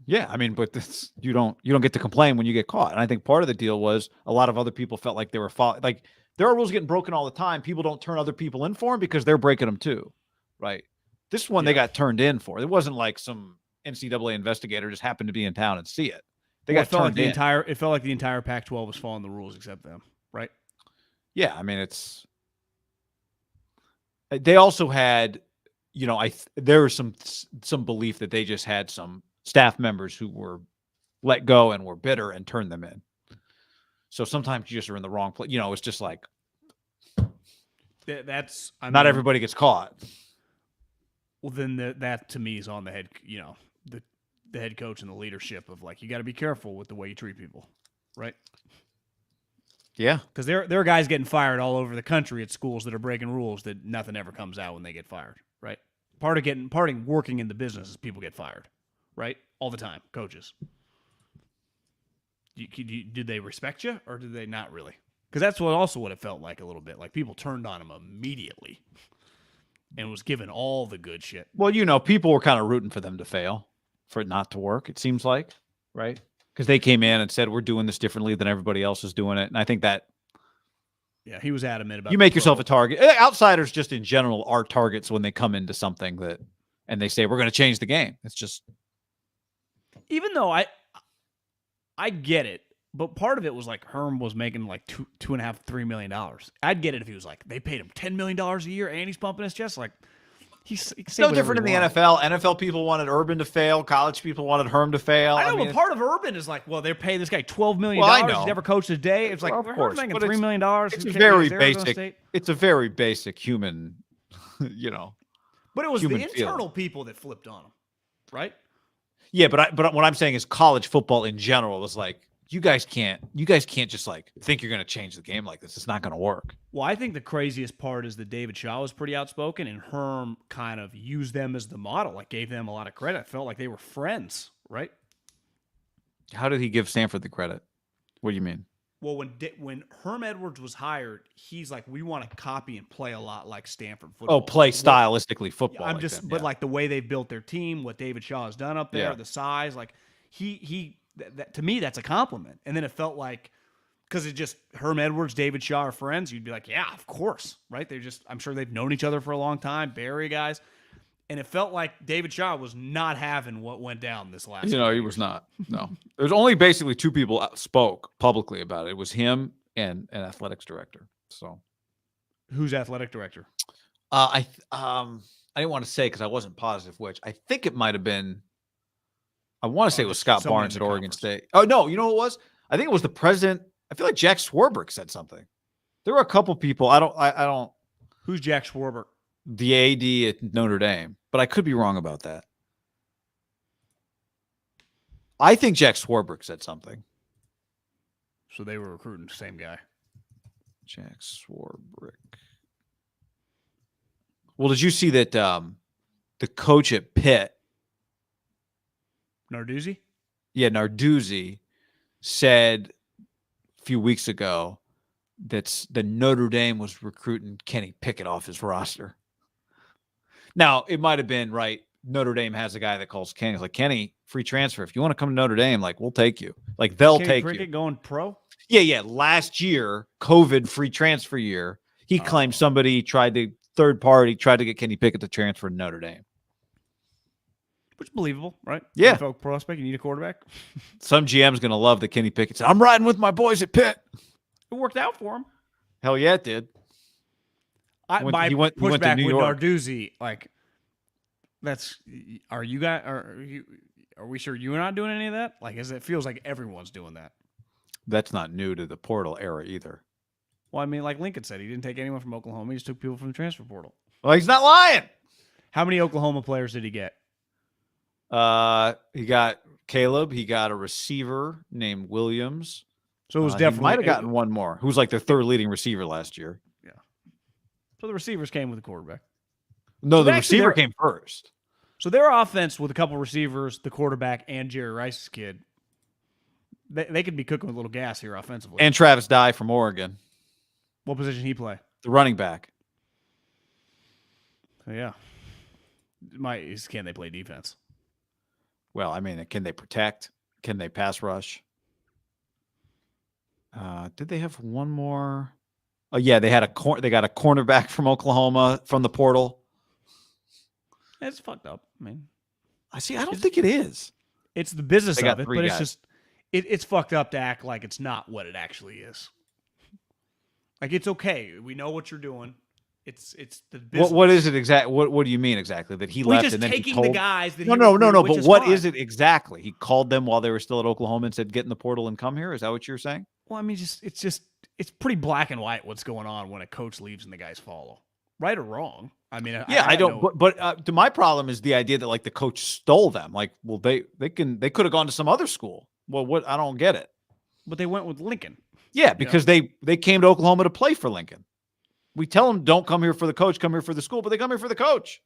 yeah, I mean, but you don't get to complain when you get caught. And I think part of the deal was a lot of other people felt like they were like there are rules getting broken all the time. People don't turn other people in for them because they're breaking them too, right? This one they got turned in for. It wasn't like some NCAA investigator just happened to be in town and see it. They got turned in. It felt like the entire Pac-12 was following the rules except them, right? Yeah, I mean they also had. There was some belief that they just had some staff members who were let go and were bitter and turned them in. So sometimes you just are in the wrong place. It's just like not everybody gets caught. Well, then that to me is on the head. The head coach and the leadership of like you got to be careful with the way you treat people, right? Yeah, because there are guys getting fired all over the country at schools that are breaking rules that nothing ever comes out when they get fired, right? Part of working in the business is people get fired, right? All the time, coaches. Did they respect you or did they not really? Because that's what it felt like a little bit. Like people turned on him immediately and was given all the good shit. Well, people were kind of rooting for them to fail, for it not to work, it seems like, right? Because they came in and said, we're doing this differently than everybody else is doing it. And I think that yeah, he was adamant about you make yourself a target. Outsiders just in general are targets when they come into something and they say, we're going to change the game. It's just. Even though I get it, but part of it was like Herm was making like $2.5, $3 million. I'd get it if he was like, they paid him $10 million a year and he's pumping his chest. Like, he's no different in the NFL. NFL people wanted Urban to fail. College people wanted Herm to fail. I know, but part of Urban is like, well, they're paying this guy $12 million. Well, I know. He's never coached a day. It's like, well, Herm's making $3 million. It's very basic. It's a very basic human, But it was the internal people that flipped on him, right? Yeah, but what I'm saying is college football in general is like, you guys can't just like think you're going to change the game like this. It's not going to work. Well, I think the craziest part is that David Shaw was pretty outspoken and Herm kind of used them as the model, like gave them a lot of credit. I felt like they were friends, right? How did he give Stanford the credit? What do you mean? Well, when Herm Edwards was hired, he's like, we want to copy and play a lot like Stanford football. Oh, play stylistically football. I'm just, but like the way they built their team, what David Shaw has done up there, the size, like that to me, that's a compliment. And then it felt like, because it just Herm Edwards, David Shaw are friends, you'd be like, yeah, of course, right? I'm sure they've known each other for a long time, Barry guys. And it felt like David Shaw was not having what went down this last You know, he was not. No. There's only basically two people spoke publicly about it. It was him and an athletics director. So Who's athletic director? I didn't want to say because I wasn't positive which. I think it might have been. I want to say it was Scott someone Barnes in at the Oregon conference. State. Oh no, you know what it was? I think it was the president. I feel like Jack Swarbrick said something. There were a couple people. I don't. Who's Jack Schwarber? The AD at Notre Dame, but I could be wrong about that. I think Jack Swarbrick said something. So they were recruiting the same guy. Jack Swarbrick. Well, did you see that the coach at Pitt, Narduzzi? yeah, Narduzzi, said a few weeks ago that the Notre Dame was recruiting Kenny Pickett off his roster. Now, it might have been, right, Notre Dame has a guy that calls Kenny. It's like, Kenny, free transfer. If you want to come to Notre Dame, like, we'll take you. Like, they'll Kenny take Pickett you. going pro? Yeah. Last year, COVID free transfer year, he claimed somebody tried to get Kenny Pickett to transfer to Notre Dame. Which is believable, right? Yeah. NFL prospect, you need a quarterback. Some GM's going to love that Kenny Pickett said, I'm riding with my boys at Pitt. It worked out for him. Hell yeah, it did. My he went to pushback New with York. Narduzzi, like, are we sure you're not doing any of that? Like, it feels like everyone's doing that. That's not new to the portal era either. Well, I mean, like Lincoln said, he didn't take anyone from Oklahoma. He just took people from the transfer portal. Well, he's not lying. How many Oklahoma players did he get? He got Caleb. He got a receiver named Williams. So it was He definitely might have gotten one more, who was like their third leading receiver last year. Yeah. So the receivers came with the quarterback. No, So the actually, receiver came first. So their offense with a couple receivers, the quarterback, and Jerry Rice's kid, they could be cooking with a little gas here offensively. And Travis Dye from Oregon, What position he play? the running back. So yeah. Can they play defense? Well, I mean, can they protect? Can they pass rush? Did they have one more? Oh yeah, they got a cornerback from Oklahoma from the portal. It's fucked up. I mean, I don't think it is. it's the business They got of it, three but it's guys. just it's fucked up to act like it's not what it actually is. Like, it's okay. We know what you're doing. It's the business. What is it exactly? What do you mean exactly? That he left just and then he taking told the guys that No. he recruited, which But is what fine. is it exactly? He called them while they were still at Oklahoma and said, "Get in the portal and come here." Is that what you're saying? Well, I mean, it's pretty black and white what's going on when a coach leaves and the guys follow, right or wrong. I mean, Yeah, I don't. know. But my problem is the idea that like the coach stole them. Like, well, they could have gone to some other school. Well, what? I don't get it. But they went with Lincoln. Yeah, because they came to Oklahoma to play for Lincoln. We tell them don't come here for the coach, come here for the school, but they come here for the coach.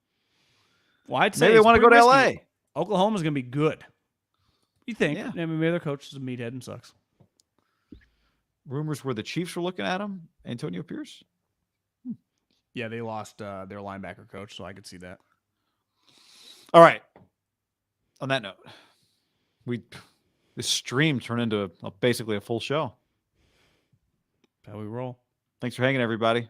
Well, I'd say Maybe they it's want to go pretty to risky. LA. Oklahoma's going to be good. You think? Yeah. I mean, maybe their coach is a meathead and sucks. Rumors were the Chiefs were looking at him, Antonio Pierce. Yeah, they lost their linebacker coach, so I could see that. All right. On that note, this stream turned into basically a full show. How we roll. Thanks for hanging, everybody.